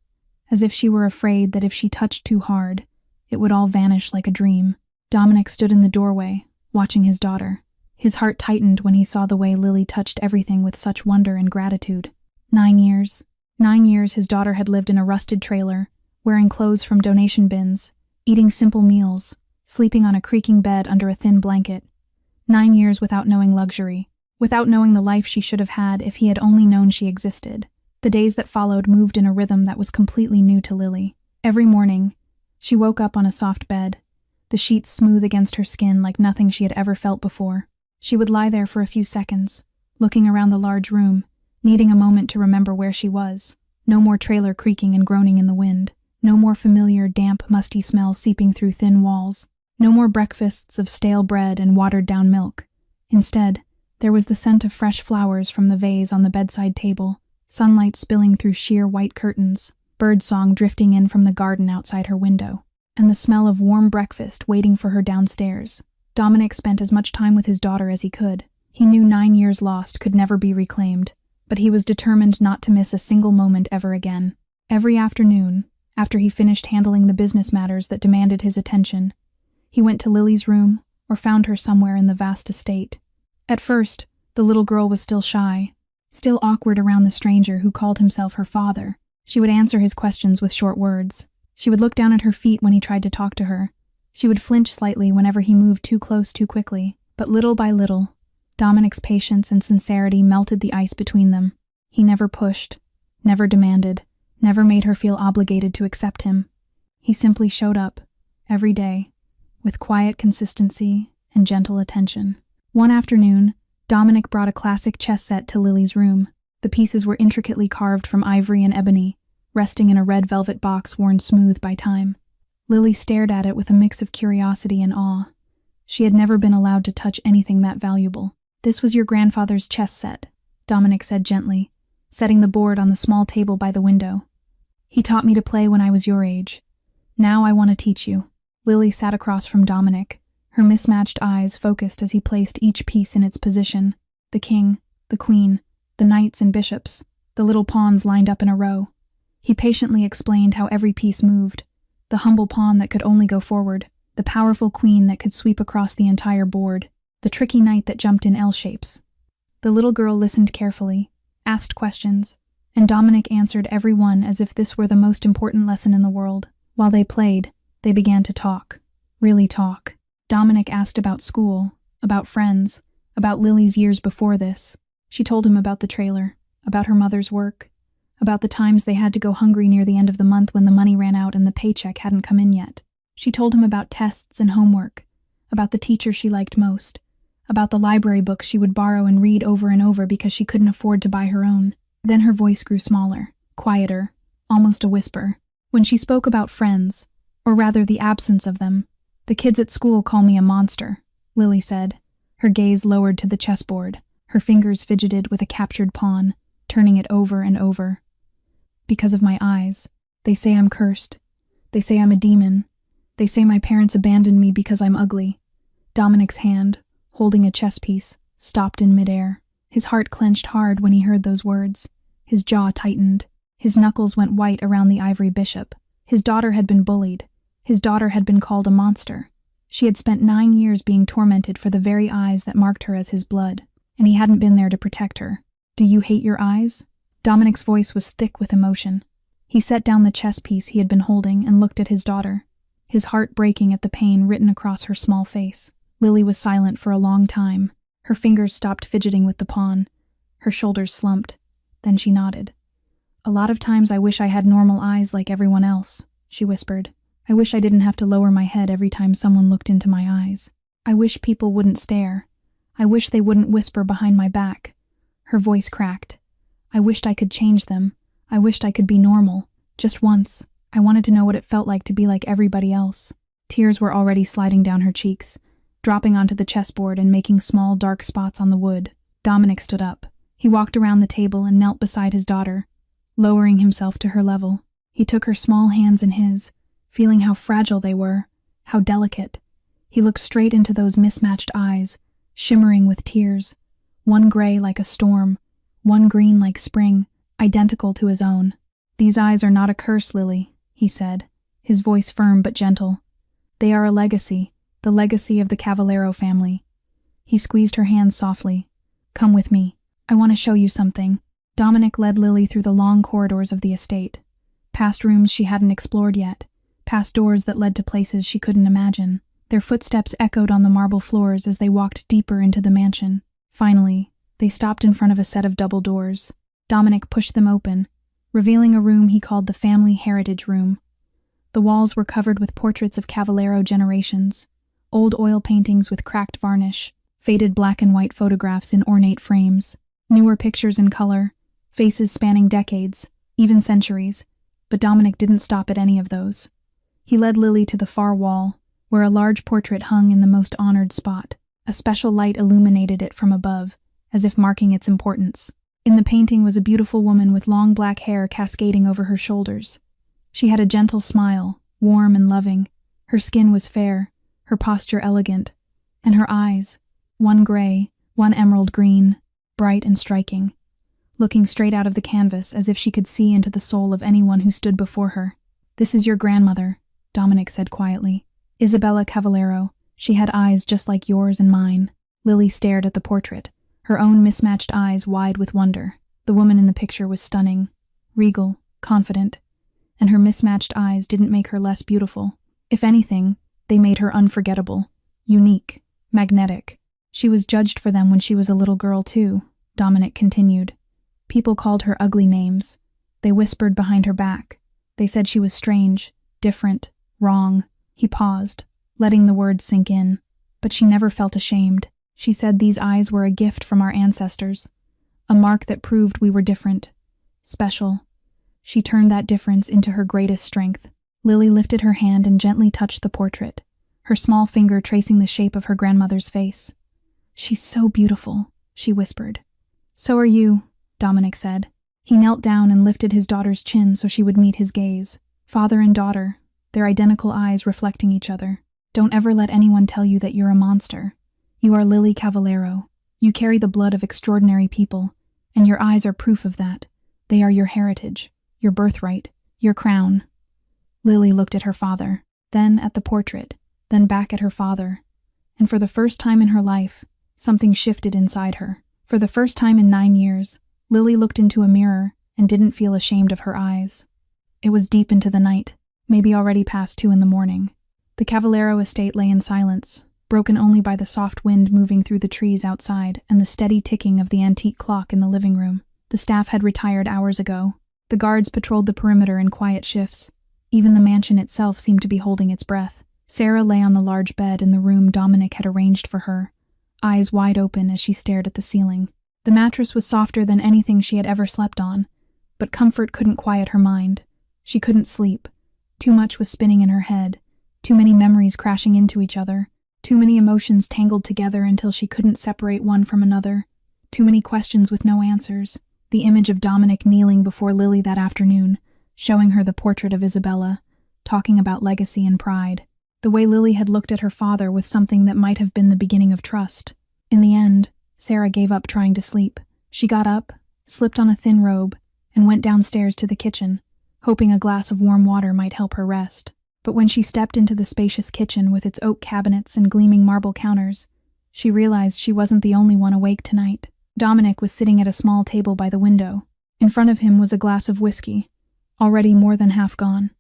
as if she were afraid that if she touched too hard, it would all vanish like a dream. Dominic stood in the doorway, watching his daughter. His heart tightened when he saw the way Lily touched everything with such wonder and gratitude. 9 years. 9 years his daughter had lived in a rusted trailer, wearing clothes from donation bins, eating simple meals, sleeping on a creaking bed under a thin blanket. 9 years without knowing luxury, without knowing the life she should have had if he had only known she existed. The days that followed moved in a rhythm that was completely new to Lily. Every morning, she woke up on a soft bed, the sheets smooth against her skin like nothing she had ever felt before. She would lie there for a few seconds, looking around the large room, needing a moment to remember where she was. No more trailer creaking and groaning in the wind. No more familiar, damp, musty smell seeping through thin walls. No more breakfasts of stale bread and watered-down milk. Instead, there was the scent of fresh flowers from the vase on the bedside table, sunlight spilling through sheer white curtains, birdsong drifting in from the garden outside her window. and the smell of warm breakfast waiting for her downstairs. Dominic spent as much time with his daughter as he could. He knew 9 years lost could never be reclaimed, but he was determined not to miss a single moment ever again. Every afternoon, after he finished handling the business matters that demanded his attention, he went to Lily's room or found her somewhere in the vast estate. At first, the little girl was still shy, still awkward around the stranger who called himself her father. She would answer his questions with short words. She would look down at her feet when he tried to talk to her. She would flinch slightly whenever he moved too close too quickly. But little by little, Dominic's patience and sincerity melted the ice between them. He never pushed, never demanded, never made her feel obligated to accept him. He simply showed up, every day, with quiet consistency and gentle attention. One afternoon, Dominic brought a classic chess set to Lily's room. The pieces were intricately carved from ivory and ebony, resting in a red velvet box worn smooth by time. Lily stared at it with a mix of curiosity and awe. She had never been allowed to touch anything that valuable. "This was your grandfather's chess set," Dominic said gently, setting the board on the small table by the window. "He taught me to play when I was your age. Now I want to teach you." Lily sat across from Dominic, her mismatched eyes focused as he placed each piece in its position. The king, the queen, the knights and bishops, the little pawns lined up in a row. He patiently explained how every piece moved: the humble pawn that could only go forward, the powerful queen that could sweep across the entire board, the tricky knight that jumped in L shapes. The little girl listened carefully, asked questions, and Dominic answered every one as if this were the most important lesson in the world. While they played, they began to talk. Really talk. Dominic asked about school, about friends, about Lily's years before this. She told him about the trailer, about her mother's work, about the times they had to go hungry near the end of the month when the money ran out and the paycheck hadn't come in yet. She told him about tests and homework, about the teacher she liked most, about the library books she would borrow and read over and over because she couldn't afford to buy her own. Then her voice grew smaller, quieter, almost a whisper. When she spoke about friends, or rather the absence of them, "The kids at school call me a monster," Lily said, her gaze lowered to the chessboard. Her fingers fidgeted with a captured pawn, turning it over and over. "Because of my eyes. They say I'm cursed. They say I'm a demon. They say my parents abandoned me because I'm ugly." Dominic's hand, holding a chess piece, stopped in midair. His heart clenched hard when he heard those words. His jaw tightened. His knuckles went white around the ivory bishop. His daughter had been bullied. His daughter had been called a monster. She had spent 9 years being tormented for the very eyes that marked her as his blood, and he hadn't been there to protect her. "Do you hate your eyes?" Dominic's voice was thick with emotion. He set down the chess piece he had been holding and looked at his daughter, his heart breaking at the pain written across her small face. Lily was silent for a long time. Her fingers stopped fidgeting with the pawn. Her shoulders slumped. Then she nodded. "A lot of times I wish I had normal eyes like everyone else," she whispered. "I wish I didn't have to lower my head every time someone looked into my eyes. I wish people wouldn't stare. I wish they wouldn't whisper behind my back." Her voice cracked. "I wished I could change them. I wished I could be normal. Just once. I wanted to know what it felt like to be like everybody else." Tears were already sliding down her cheeks, dropping onto the chessboard and making small dark spots on the wood. Dominic stood up. He walked around the table and knelt beside his daughter, lowering himself to her level. He took her small hands in his, feeling how fragile they were, how delicate. He looked straight into those mismatched eyes, shimmering with tears, one gray like a storm, one green like spring, identical to his own. "These eyes are not a curse, Lily," he said, his voice firm but gentle. "They are a legacy, the legacy of the Cavallero family." He squeezed her hands softly. "Come with me. I want to show you something." Dominic led Lily through the long corridors of the estate, past rooms she hadn't explored yet, past doors that led to places she couldn't imagine. Their footsteps echoed on the marble floors as they walked deeper into the mansion. Finally, they stopped in front of a set of double doors. Dominic pushed them open, revealing a room he called the Family Heritage Room. The walls were covered with portraits of Cavallero generations, old oil paintings with cracked varnish, faded black and white photographs in ornate frames, newer pictures in color, faces spanning decades, even centuries, but Dominic didn't stop at any of those. He led Lily to the far wall, where a large portrait hung in the most honored spot. A special light illuminated it from above, as if marking its importance. In the painting was a beautiful woman with long black hair cascading over her shoulders. She had a gentle smile, warm and loving, Her skin was fair, her posture elegant, and her eyes, one gray, one emerald green, bright and striking, looking straight out of the canvas as if she could see into the soul of anyone who stood before her. "This is your grandmother," Dominic said quietly. "Isabella Cavallero. She had eyes just like yours and mine." Lily stared at the portrait, her own mismatched eyes wide with wonder. The woman in the picture was stunning, regal, confident, and her mismatched eyes didn't make her less beautiful. If anything, they made her unforgettable, unique, magnetic. She was judged for them when she was a little girl too, Dominic continued. People called her ugly names. They whispered behind her back. They said she was strange, different, wrong. He paused, letting the words sink in. But she never felt ashamed. She said these eyes were a gift from our ancestors, a mark that proved we were different, special. She turned that difference into her greatest strength. Lily lifted her hand and gently touched the portrait, her small finger tracing the shape of her grandmother's face. "She's so beautiful," she whispered. "So are you," Dominic said. He knelt down and lifted his daughter's chin so she would meet his gaze. Father and daughter, their identical eyes reflecting each other. "Don't ever let anyone tell you that you're a monster. You are Lily Cavallero. You carry the blood of extraordinary people, and your eyes are proof of that. They are your heritage, your birthright, your crown." Lily looked at her father, then at the portrait, then back at her father, and for the first time in her life, something shifted inside her. For the first time in 9 years, Lily looked into a mirror and didn't feel ashamed of her eyes. It was deep into the night, maybe already past 2 a.m. The Cavallero estate lay in silence, broken only by the soft wind moving through the trees outside and the steady ticking of the antique clock in the living room. The staff had retired hours ago. The guards patrolled the perimeter in quiet shifts. Even the mansion itself seemed to be holding its breath. Sarah lay on the large bed in the room Dominic had arranged for her, eyes wide open as she stared at the ceiling. The mattress was softer than anything she had ever slept on, but comfort couldn't quiet her mind. She couldn't sleep. Too much was spinning in her head, too many memories crashing into each other, too many emotions tangled together until she couldn't separate one from another, too many questions with no answers. The image of Dominic kneeling before Lily that afternoon, showing her the portrait of Isabella, talking about legacy and pride. The way Lily had looked at her father with something that might have been the beginning of trust. In the end, Sarah gave up trying to sleep. She got up, slipped on a thin robe, and went downstairs to the kitchen, hoping a glass of warm water might help her rest. But when she stepped into the spacious kitchen with its oak cabinets and gleaming marble counters, she realized she wasn't the only one awake tonight. Dominic was sitting at a small table by the window. In front of him was a glass of whiskey, already more than half gone.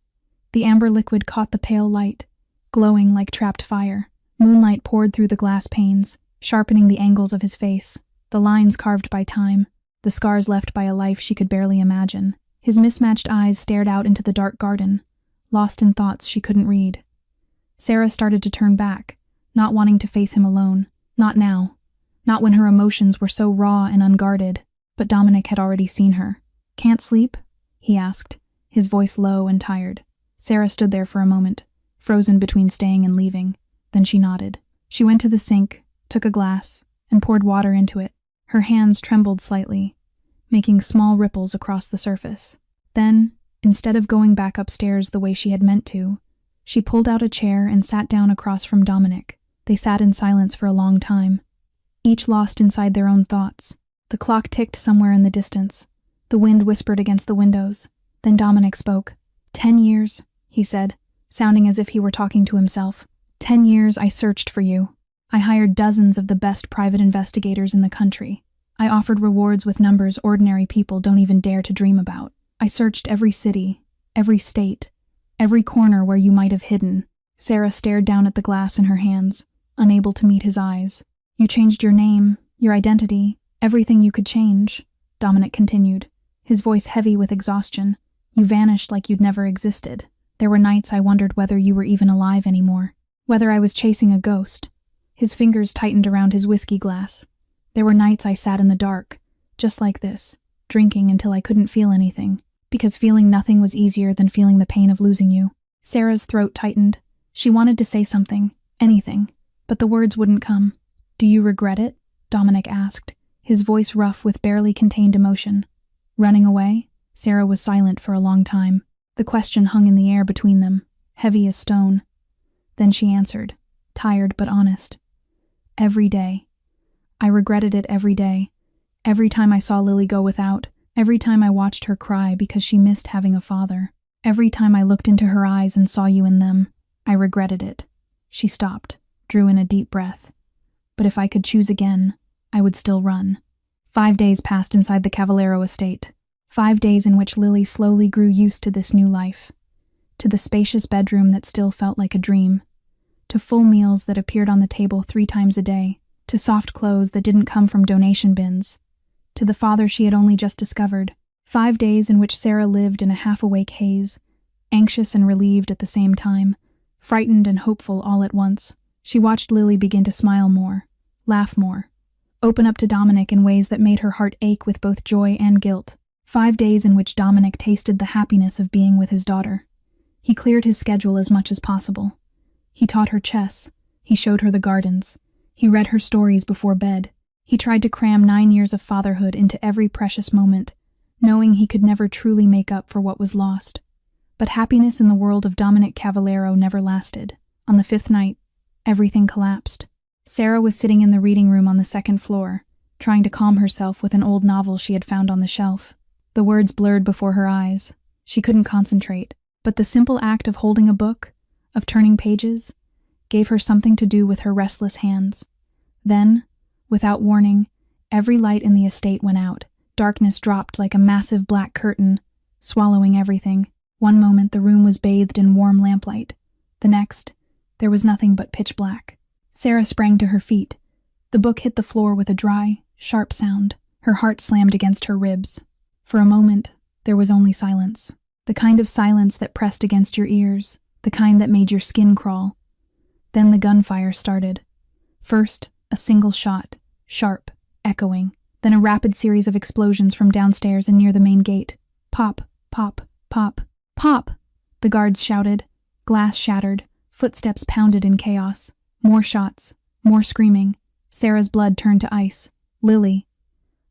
The amber liquid caught the pale light, glowing like trapped fire. Moonlight poured through the glass panes, sharpening the angles of his face, the lines carved by time, the scars left by a life she could barely imagine. His mismatched eyes stared out into the dark garden, lost in thoughts she couldn't read. Sarah started to turn back, not wanting to face him alone. Not now. Not when her emotions were so raw and unguarded. But Dominic had already seen her. "Can't sleep?" he asked, his voice low and tired. Sarah stood there for a moment, frozen between staying and leaving. Then she nodded. She went to the sink, took a glass, and poured water into it. Her hands trembled slightly, making small ripples across the surface. Then, instead of going back upstairs the way she had meant to, she pulled out a chair and sat down across from Dominic. They sat in silence for a long time, each lost inside their own thoughts. The clock ticked somewhere in the distance. The wind whispered against the windows. Then Dominic spoke. 10 years, he said, sounding as if he were talking to himself. 10 years I searched for you. I hired dozens of the best private investigators in the country. I offered rewards with numbers ordinary people don't even dare to dream about. I searched every city, every state, every corner where you might have hidden. Sarah stared down at the glass in her hands, unable to meet his eyes. You changed your name, your identity, everything you could change, Dominic continued, his voice heavy with exhaustion. You vanished like you'd never existed. There were nights I wondered whether you were even alive anymore, whether I was chasing a ghost. His fingers tightened around his whiskey glass. There were nights I sat in the dark, just like this, drinking until I couldn't feel anything, because feeling nothing was easier than feeling the pain of losing you. Sarah's throat tightened. She wanted to say something, anything, but the words wouldn't come. Do you regret it? Dominic asked, his voice rough with barely contained emotion. Running away? Sarah was silent for a long time. The question hung in the air between them, heavy as stone. Then she answered, tired but honest. Every day. I regretted it every day. Every time I saw Lily go without, every time I watched her cry because she missed having a father, every time I looked into her eyes and saw you in them, I regretted it. She stopped, drew in a deep breath. But if I could choose again, I would still run. 5 days passed inside the Cavallero estate. 5 days in which Lily slowly grew used to this new life. To the spacious bedroom that still felt like a dream. To full meals that appeared on the table 3 times a day. To soft clothes that didn't come from donation bins. To the father she had only just discovered. 5 days in which Sarah lived in a half-awake haze, anxious and relieved at the same time, frightened and hopeful all at once. She watched Lily begin to smile more, laugh more, open up to Dominic in ways that made her heart ache with both joy and guilt. 5 days in which Dominic tasted the happiness of being with his daughter. He cleared his schedule as much as possible. He taught her chess. He showed her the gardens. He read her stories before bed. He tried to cram 9 years of fatherhood into every precious moment, knowing he could never truly make up for what was lost. But happiness in the world of Dominic Cavallero never lasted. On the 5th night, everything collapsed. Sarah was sitting in the reading room on the 2nd floor, trying to calm herself with an old novel she had found on the shelf. The words blurred before her eyes. She couldn't concentrate, but the simple act of holding a book, of turning pages, gave her something to do with her restless hands. Then, without warning, every light in the estate went out. Darkness dropped like a massive black curtain, swallowing everything. One moment the room was bathed in warm lamplight. The next, there was nothing but pitch black. Sarah sprang to her feet. The book hit the floor with a dry, sharp sound. Her heart slammed against her ribs. For a moment, there was only silence. The kind of silence that pressed against your ears, the kind that made your skin crawl. Then the gunfire started. First, a single shot, sharp, echoing, then a rapid series of explosions from downstairs and near the main gate. Pop, pop, pop, pop! The guards shouted. Glass shattered. Footsteps pounded in chaos. More shots. More screaming. Sarah's blood turned to ice. Lily.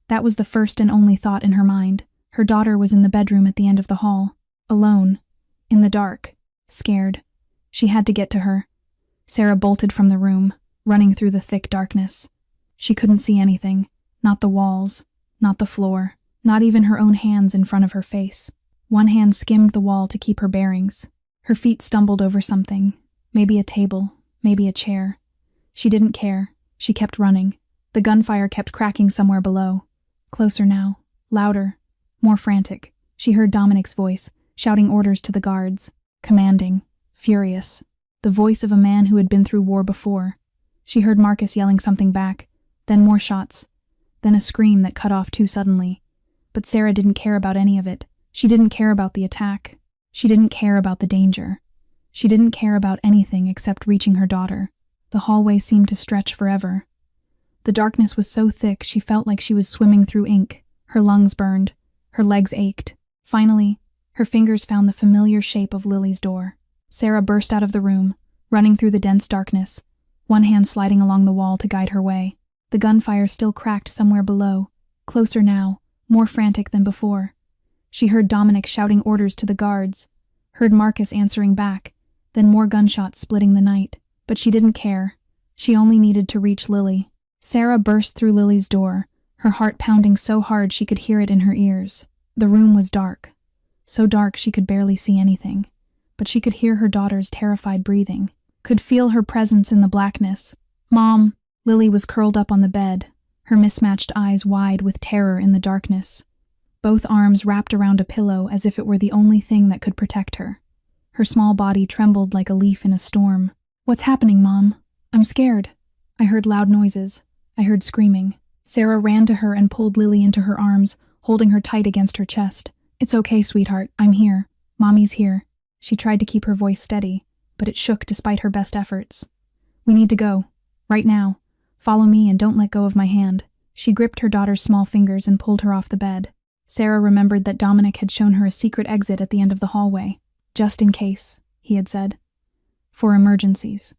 That was the first and only thought in her mind. Her daughter was in the bedroom at the end of the hall. Alone. In the dark. Scared. She had to get to her. Sarah bolted from the room, running through the thick darkness. She couldn't see anything. Not the walls. Not the floor. Not even her own hands in front of her face. One hand skimmed the wall to keep her bearings. Her feet stumbled over something. Maybe a table. Maybe a chair. She didn't care. She kept running. The gunfire kept cracking somewhere below. Closer now. Louder. More frantic. She heard Dominic's voice, shouting orders to the guards. Commanding. Furious. The voice of a man who had been through war before. She heard Marcus yelling something back. Then more shots. Then a scream that cut off too suddenly. But Sarah didn't care about any of it. She didn't care about the attack. She didn't care about the danger. She didn't care about anything except reaching her daughter. The hallway seemed to stretch forever. The darkness was so thick she felt like she was swimming through ink. Her lungs burned. Her legs ached. Finally, her fingers found the familiar shape of Lily's door. Sarah burst out of the room, running through the dense darkness, one hand sliding along the wall to guide her way. The gunfire still cracked somewhere below, closer now, more frantic than before. She heard Dominic shouting orders to the guards, heard Marcus answering back, then more gunshots splitting the night. But she didn't care. She only needed to reach Lily. Sarah burst through Lily's door, her heart pounding so hard she could hear it in her ears. The room was dark, so dark she could barely see anything. But she could hear her daughter's terrified breathing, could feel her presence in the blackness. Mom! Lily was curled up on the bed, her mismatched eyes wide with terror in the darkness. Both arms wrapped around a pillow as if it were the only thing that could protect her. Her small body trembled like a leaf in a storm. What's happening, Mom? I'm scared. I heard loud noises. I heard screaming. Sarah ran to her and pulled Lily into her arms, holding her tight against her chest. It's okay, sweetheart. I'm here. Mommy's here. She tried to keep her voice steady, but it shook despite her best efforts. We need to go. Right now. Follow me and don't let go of my hand. She gripped her daughter's small fingers and pulled her off the bed. Sarah remembered that Dominic had shown her a secret exit at the end of the hallway. Just in case, he had said. For emergencies.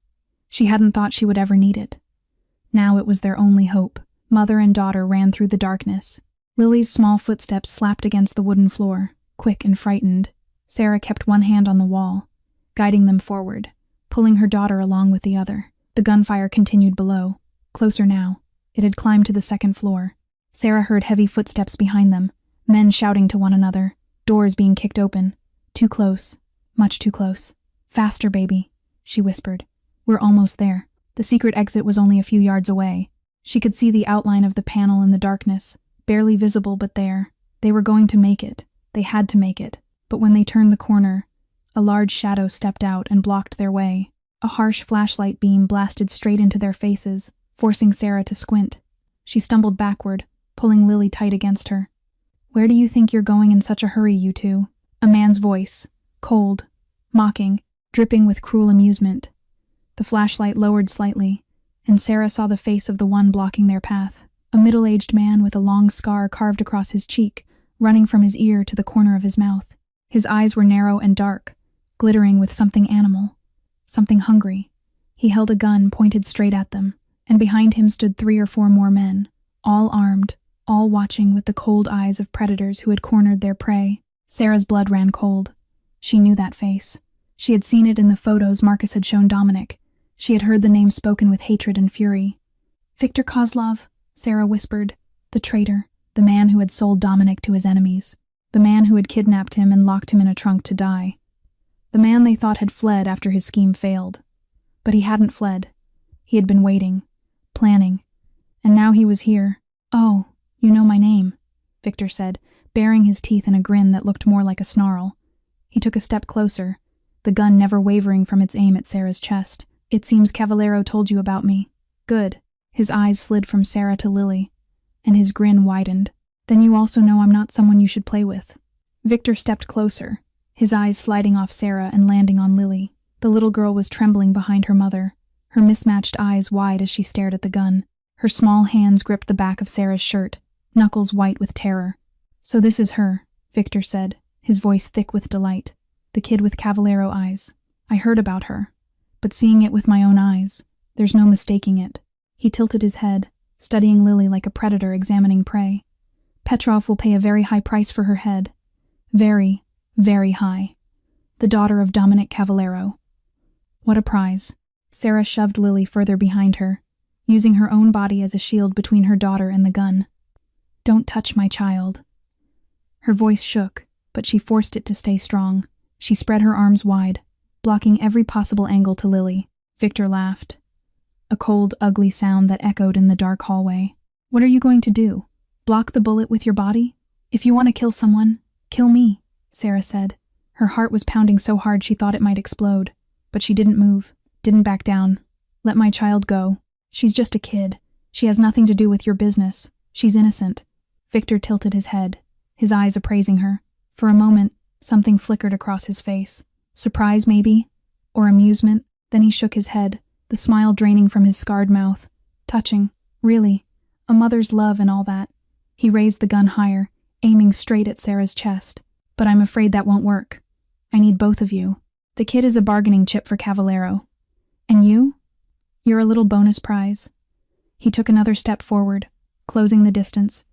She hadn't thought she would ever need it. Now it was their only hope. Mother and daughter ran through the darkness. Lily's small footsteps slapped against the wooden floor, quick and frightened. Sarah kept one hand on the wall, guiding them forward, pulling her daughter along with the other. The gunfire continued below. Closer now. It had climbed to the second floor. Sarah heard heavy footsteps behind them, men shouting to one another, doors being kicked open. Too close. Much too close. Faster, baby, she whispered. We're almost there. The secret exit was only a few yards away. She could see the outline of the panel in the darkness, barely visible but there. They were going to make it. They had to make it. But when they turned the corner, a large shadow stepped out and blocked their way. A harsh flashlight beam blasted straight into their faces, forcing Sarah to squint. She stumbled backward, pulling Lily tight against her. Where do you think you're going in such a hurry, you two? A man's voice, cold, mocking, dripping with cruel amusement. The flashlight lowered slightly, and Sarah saw the face of the one blocking their path, a middle-aged man with a long scar carved across his cheek, running from his ear to the corner of his mouth. His eyes were narrow and dark, glittering with something animal, something hungry. He held a gun pointed straight at them, and behind him stood 3 or 4 more men, all armed, all watching with the cold eyes of predators who had cornered their prey. Sarah's blood ran cold. She knew that face. She had seen it in the photos Marcus had shown Dominic. She had heard the name spoken with hatred and fury. Victor Kozlov, Sarah whispered. The traitor, the man who had sold Dominic to his enemies. The man who had kidnapped him and locked him in a trunk to die. The man they thought had fled after his scheme failed. But he hadn't fled. He had been waiting, planning, and now he was here. Oh, you know my name, Victor said, baring his teeth in a grin that looked more like a snarl. He took a step closer, the gun never wavering from its aim at Sarah's chest. It seems Cavallero told you about me. Good. His eyes slid from Sarah to Lily, and his grin widened. Then you also know I'm not someone you should play with. Victor stepped closer, his eyes sliding off Sarah and landing on Lily. The little girl was trembling behind her mother, her mismatched eyes wide as she stared at the gun. Her small hands gripped the back of Sarah's shirt, knuckles white with terror. So this is her, Victor said, his voice thick with delight. The kid with Cavallero eyes. I heard about her, but seeing it with my own eyes, there's no mistaking it. He tilted his head, studying Lily like a predator examining prey. Petrov will pay a very high price for her head. Very, very high. The daughter of Dominic Cavallero. What a prize. Sarah shoved Lily further behind her, using her own body as a shield between her daughter and the gun. Don't touch my child. Her voice shook, but she forced it to stay strong. She spread her arms wide, blocking every possible angle to Lily. Victor laughed. A cold, ugly sound that echoed in the dark hallway. What are you going to do? Block the bullet with your body? If you want to kill someone, kill me, Sarah said. Her heart was pounding so hard she thought it might explode. But she didn't move, didn't back down. Let my child go. She's just a kid. She has nothing to do with your business. She's innocent. Victor tilted his head, his eyes appraising her. For a moment, something flickered across his face. Surprise, maybe? Or amusement? Then he shook his head, the smile draining from his scarred mouth. Touching. Really. A mother's love and all that. He raised the gun higher, aiming straight at Sarah's chest. But I'm afraid that won't work. I need both of you. The kid is a bargaining chip for Cavallero. And you? You're a little bonus prize. He took another step forward, closing the distance.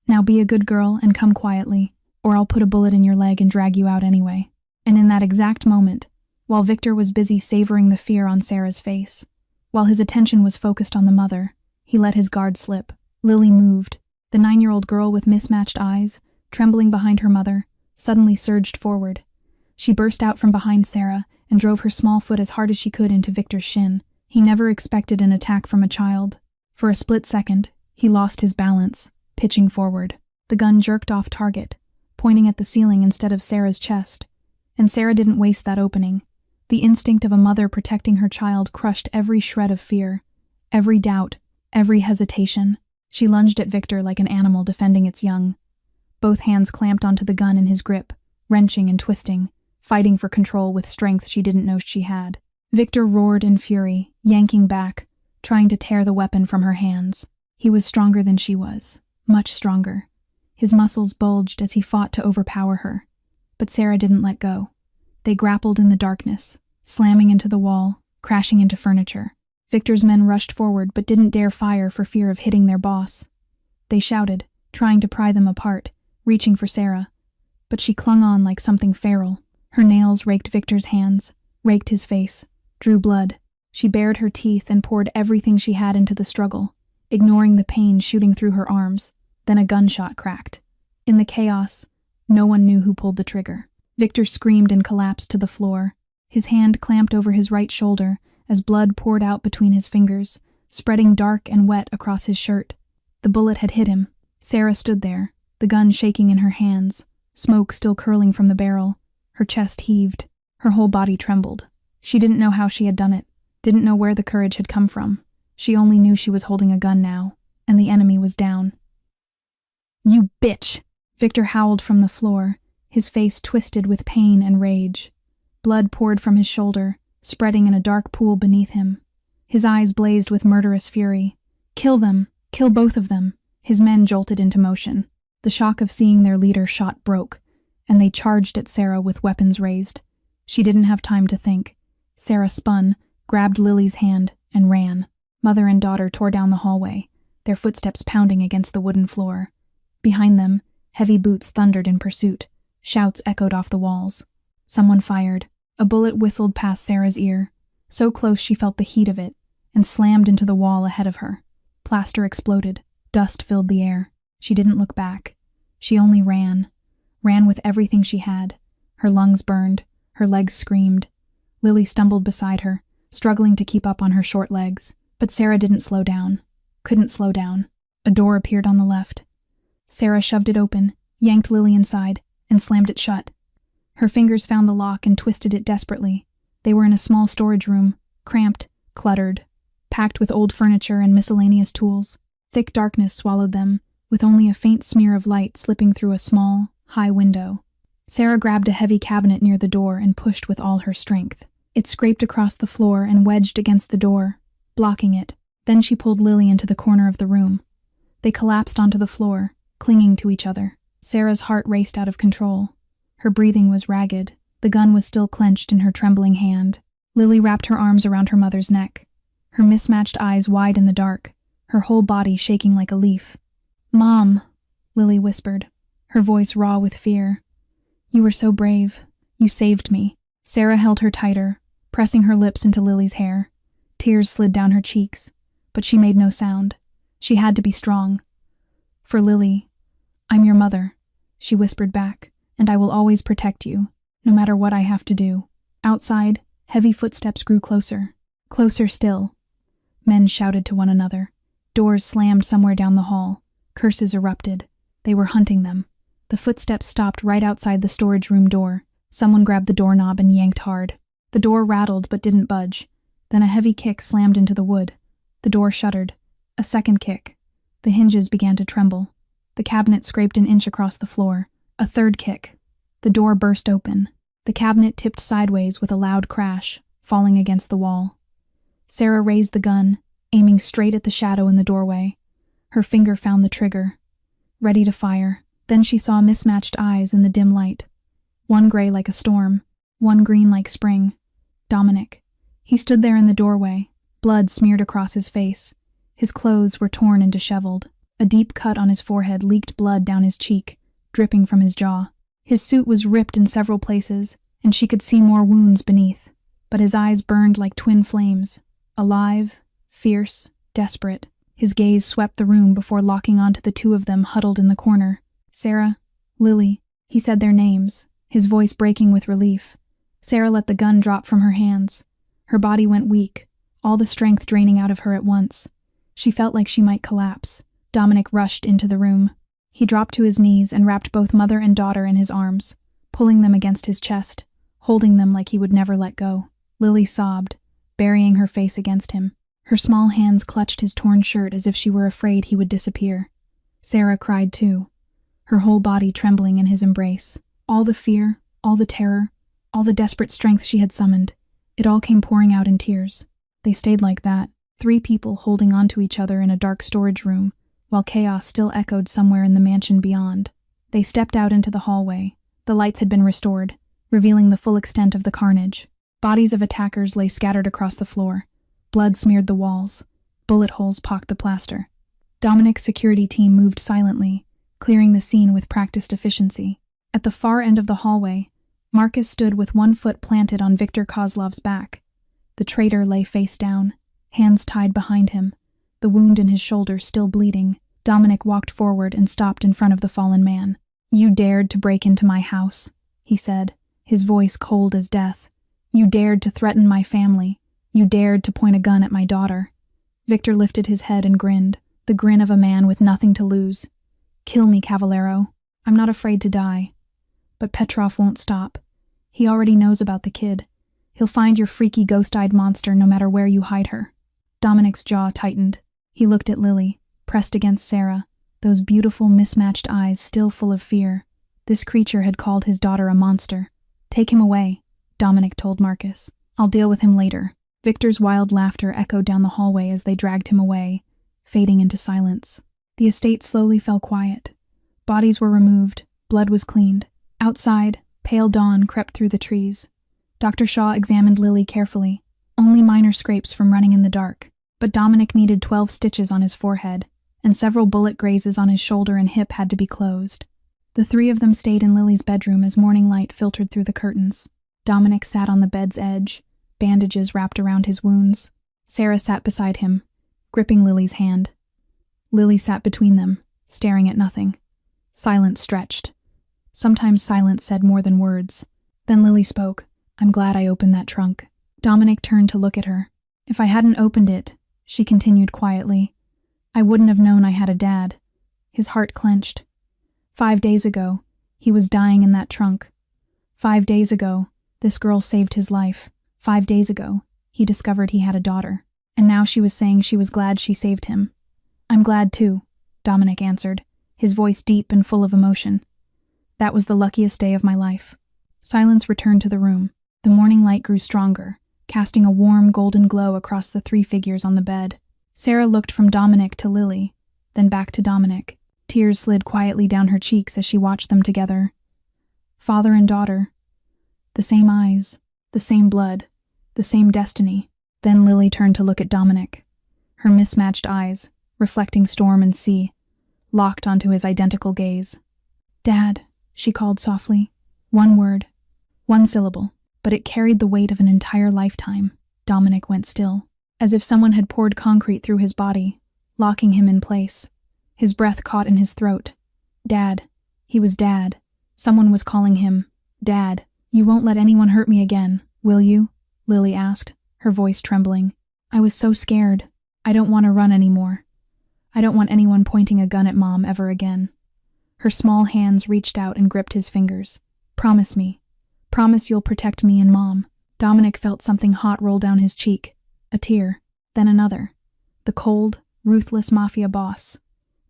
Now be a good girl and come quietly, or I'll put a bullet in your leg and drag you out anyway. And in that exact moment, while Victor was busy savoring the fear on Sarah's face, while his attention was focused on the mother, he let his guard slip. Lily moved. The 9-year-old girl with mismatched eyes, trembling behind her mother, suddenly surged forward. She burst out from behind Sarah and drove her small foot as hard as she could into Victor's shin. He never expected an attack from a child. For a split second, he lost his balance, pitching forward. The gun jerked off target, pointing at the ceiling instead of Sarah's chest. And Sarah didn't waste that opening. The instinct of a mother protecting her child crushed every shred of fear, every doubt, every hesitation. She lunged at Victor like an animal defending its young. Both hands clamped onto the gun in his grip, wrenching and twisting, fighting for control with strength she didn't know she had. Victor roared in fury, yanking back, trying to tear the weapon from her hands. He was stronger than she was, much stronger. His muscles bulged as he fought to overpower her. But Sarah didn't let go. They grappled in the darkness, slamming into the wall, crashing into furniture. Victor's men rushed forward but didn't dare fire for fear of hitting their boss. They shouted, trying to pry them apart, reaching for Sarah. But she clung on like something feral. Her nails raked Victor's hands, raked his face. drew blood. She bared her teeth and poured everything she had into the struggle, ignoring the pain shooting through her arms. Then a gunshot cracked. In the chaos, no one knew who pulled the trigger. Victor screamed and collapsed to the floor. His hand clamped over his right shoulder as blood poured out between his fingers, spreading dark and wet across his shirt. The bullet had hit him. Sarah stood there, the gun shaking in her hands, smoke still curling from the barrel. Her chest heaved. Her whole body trembled. She didn't know how she had done it, didn't know where the courage had come from. She only knew she was holding a gun now, and the enemy was down. "You bitch!" Victor howled from the floor, his face twisted with pain and rage. Blood poured from his shoulder, spreading in a dark pool beneath him. His eyes blazed with murderous fury. "Kill them! Kill both of them!" His men jolted into motion. The shock of seeing their leader shot broke, and they charged at Sarah with weapons raised. She didn't have time to think. Sarah spun, grabbed Lily's hand, and ran. Mother and daughter tore down the hallway, their footsteps pounding against the wooden floor. Behind them, heavy boots thundered in pursuit. Shouts echoed off the walls. Someone fired. A bullet whistled past Sarah's ear, so close she felt the heat of it, and slammed into the wall ahead of her. Plaster exploded. Dust filled the air. She didn't look back. She only ran with everything she had. Her lungs burned. Her legs screamed. Lily stumbled beside her, struggling to keep up on her short legs. But Sarah didn't slow down. Couldn't slow down. A door appeared on the left. Sarah shoved it open, yanked Lily inside, and slammed it shut. Her fingers found the lock and twisted it desperately. They were in a small storage room, cramped, cluttered, packed with old furniture and miscellaneous tools. Thick darkness swallowed them, with only a faint smear of light slipping through a small, high window. Sarah grabbed a heavy cabinet near the door and pushed with all her strength. It scraped across the floor and wedged against the door, blocking it. Then she pulled Lily into the corner of the room. They collapsed onto the floor, clinging to each other. Sarah's heart raced out of control. Her breathing was ragged. The gun was still clenched in her trembling hand. Lily wrapped her arms around her mother's neck, her mismatched eyes wide in the dark, her whole body shaking like a leaf. "Mom," Lily whispered, her voice raw with fear. "You were so brave. You saved me." Sarah held her tighter, pressing her lips into Lily's hair. Tears slid down her cheeks, but she made no sound. She had to be strong. "For Lily, I'm your mother," she whispered back, "and I will always protect you, no matter what I have to do." Outside, heavy footsteps grew closer. Closer still. Men shouted to one another. Doors slammed somewhere down the hall. Curses erupted. They were hunting them. The footsteps stopped right outside the storage room door. Someone grabbed the doorknob and yanked hard. The door rattled but didn't budge. Then a heavy kick slammed into the wood. The door shuddered. A second kick. The hinges began to tremble. The cabinet scraped an inch across the floor. A third kick. The door burst open. The cabinet tipped sideways with a loud crash, falling against the wall. Sarah raised the gun, aiming straight at the shadow in the doorway. Her finger found the trigger, ready to fire. Then she saw mismatched eyes in the dim light. One gray like a storm, one green like spring. Dominic. He stood there in the doorway, blood smeared across his face. His clothes were torn and disheveled. A deep cut on his forehead leaked blood down his cheek, dripping from his jaw. His suit was ripped in several places, and she could see more wounds beneath. But his eyes burned like twin flames, alive, fierce, desperate. His gaze swept the room before locking onto the two of them huddled in the corner. "Sarah, Lily," he said their names, his voice breaking with relief. Sarah let the gun drop from her hands. Her body went weak, all the strength draining out of her at once. She felt like she might collapse. Dominic rushed into the room. He dropped to his knees and wrapped both mother and daughter in his arms, pulling them against his chest, holding them like he would never let go. Lily sobbed, burying her face against him. Her small hands clutched his torn shirt as if she were afraid he would disappear. Sarah cried too, her whole body trembling in his embrace. All the fear, all the terror, all the desperate strength she had summoned, it all came pouring out in tears. They stayed like that, 3 people holding on to each other in a dark storage room, while chaos still echoed somewhere in the mansion beyond. They stepped out into the hallway. The lights had been restored, revealing the full extent of the carnage. Bodies of attackers lay scattered across the floor. Blood smeared the walls. Bullet holes pocked the plaster. Dominic's security team moved silently, clearing the scene with practiced efficiency. At the far end of the hallway, Marcus stood with one foot planted on Victor Kozlov's back. The traitor lay face down, hands tied behind him, the wound in his shoulder still bleeding. Dominic walked forward and stopped in front of the fallen man. "You dared to break into my house," he said, his voice cold as death. "You dared to threaten my family. You dared to point a gun at my daughter." Victor lifted his head and grinned, the grin of a man with nothing to lose. "Kill me, Cavallero. I'm not afraid to die." But Petrov won't stop. He already knows about the kid. He'll find your freaky ghost-eyed monster no matter where you hide her. Dominic's jaw tightened. He looked at Lily, pressed against Sarah, those beautiful mismatched eyes still full of fear. This creature had called his daughter a monster. "Take him away," Dominic told Marcus. "I'll deal with him later." Victor's wild laughter echoed down the hallway as they dragged him away, fading into silence. The estate slowly fell quiet. Bodies were removed, blood was cleaned. Outside, pale dawn crept through the trees. Dr. Shaw examined Lily carefully. Only minor scrapes from running in the dark. But Dominic needed 12 stitches on his forehead, and several bullet grazes on his shoulder and hip had to be closed. The three of them stayed in Lily's bedroom as morning light filtered through the curtains. Dominic sat on the bed's edge, bandages wrapped around his wounds. Sarah sat beside him, gripping Lily's hand. Lily sat between them, staring at nothing. Silence stretched. Sometimes silence said more than words. Then Lily spoke. "I'm glad I opened that trunk." Dominic turned to look at her. "If I hadn't opened it," she continued quietly, "I wouldn't have known I had a dad." His heart clenched. 5 days ago, he was dying in that trunk. 5 days ago, this girl saved his life. 5 days ago, he discovered he had a daughter. And now she was saying she was glad she saved him. "I'm glad too," Dominic answered, his voice deep and full of emotion. "That was the luckiest day of my life." Silence returned to the room. The morning light grew stronger, casting a warm golden glow across the three figures on the bed. Sarah looked from Dominic to Lily, then back to Dominic. Tears slid quietly down her cheeks as she watched them together. Father and daughter. The same eyes, the same blood, the same destiny. Then Lily turned to look at Dominic. Her mismatched eyes, reflecting storm and sea, locked onto his identical gaze. "Dad," she called softly. One word, one syllable, but it carried the weight of an entire lifetime. Dominic went still, as if someone had poured concrete through his body, locking him in place. His breath caught in his throat. Dad. He was Dad. Someone was calling him Dad. "You won't let anyone hurt me again, will you?" Lily asked, her voice trembling. "I was so scared. I don't want to run anymore. I don't want anyone pointing a gun at Mom ever again." Her small hands reached out and gripped his fingers. "Promise me. Promise you'll protect me and Mom." Dominic felt something hot roll down his cheek. A tear. Then another. The cold, ruthless Mafia boss.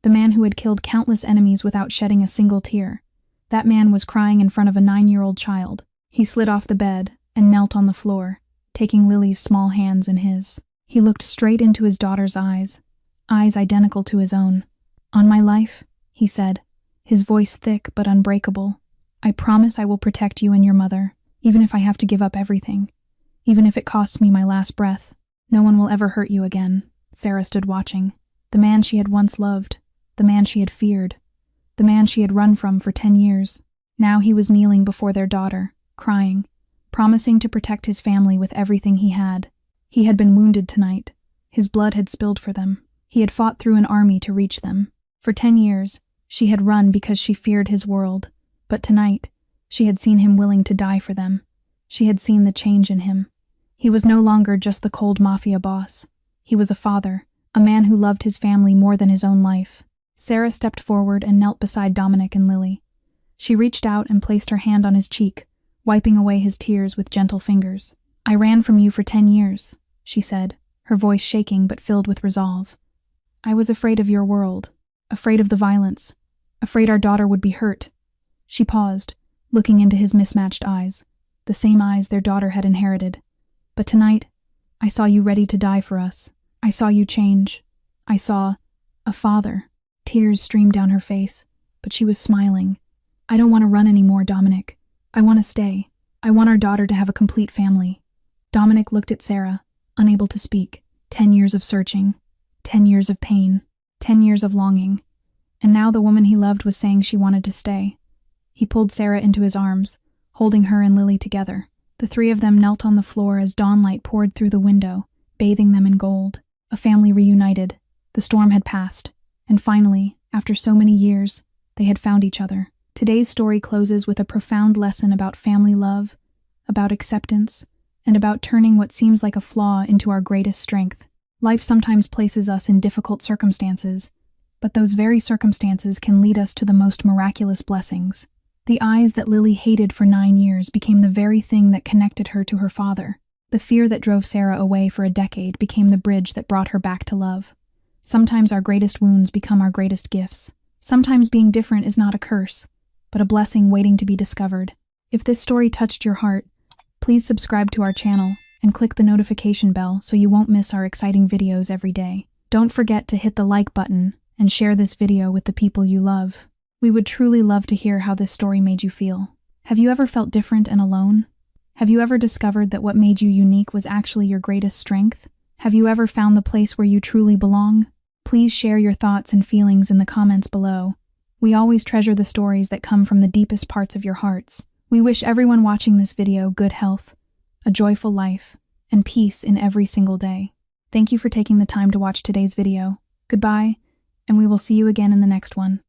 The man who had killed countless enemies without shedding a single tear. That man was crying in front of a 9-year-old child. He slid off the bed and knelt on the floor, taking Lily's small hands in his. He looked straight into his daughter's eyes identical to his own. "On my life," he said, his voice thick but unbreakable, "I promise I will protect you and your mother, even if I have to give up everything, even if it costs me my last breath. No one will ever hurt you again." Sarah stood watching. The man she had once loved, the man she had feared, the man she had run from for 10 years. Now he was kneeling before their daughter, crying, promising to protect his family with everything he had. He had been wounded tonight. His blood had spilled for them. He had fought through an army to reach them. For 10 years, she had run because she feared his world. But tonight, she had seen him willing to die for them. She had seen the change in him. He was no longer just the cold Mafia boss. He was a father, a man who loved his family more than his own life. Sarah stepped forward and knelt beside Dominic and Lily. She reached out and placed her hand on his cheek, wiping away his tears with gentle fingers. "I ran from you for 10 years, she said, her voice shaking but filled with resolve. "I was afraid of your world, afraid of the violence, afraid our daughter would be hurt." She paused, looking into his mismatched eyes, the same eyes their daughter had inherited. "But tonight, I saw you ready to die for us. I saw you change. I saw a father." Tears streamed down her face, but she was smiling. "I don't want to run anymore, Dominic. I want to stay. I want our daughter to have a complete family." Dominic looked at Sarah, unable to speak. 10 years of searching, 10 years of pain, 10 years of longing. And now the woman he loved was saying she wanted to stay. He pulled Sarah into his arms, holding her and Lily together. The three of them knelt on the floor as dawnlight poured through the window, bathing them in gold. A family reunited. The storm had passed. And finally, after so many years, they had found each other. Today's story closes with a profound lesson about family love, about acceptance, and about turning what seems like a flaw into our greatest strength. Life sometimes places us in difficult circumstances, but those very circumstances can lead us to the most miraculous blessings. The eyes that Lily hated for 9 years became the very thing that connected her to her father. The fear that drove Sarah away for a decade became the bridge that brought her back to love. Sometimes our greatest wounds become our greatest gifts. Sometimes being different is not a curse, but a blessing waiting to be discovered. If this story touched your heart, please subscribe to our channel and click the notification bell so you won't miss our exciting videos every day. Don't forget to hit the like button and share this video with the people you love. We would truly love to hear how this story made you feel. Have you ever felt different and alone? Have you ever discovered that what made you unique was actually your greatest strength? Have you ever found the place where you truly belong? Please share your thoughts and feelings in the comments below. We always treasure the stories that come from the deepest parts of your hearts. We wish everyone watching this video good health, a joyful life, and peace in every single day. Thank you for taking the time to watch today's video. Goodbye, and we will see you again in the next one.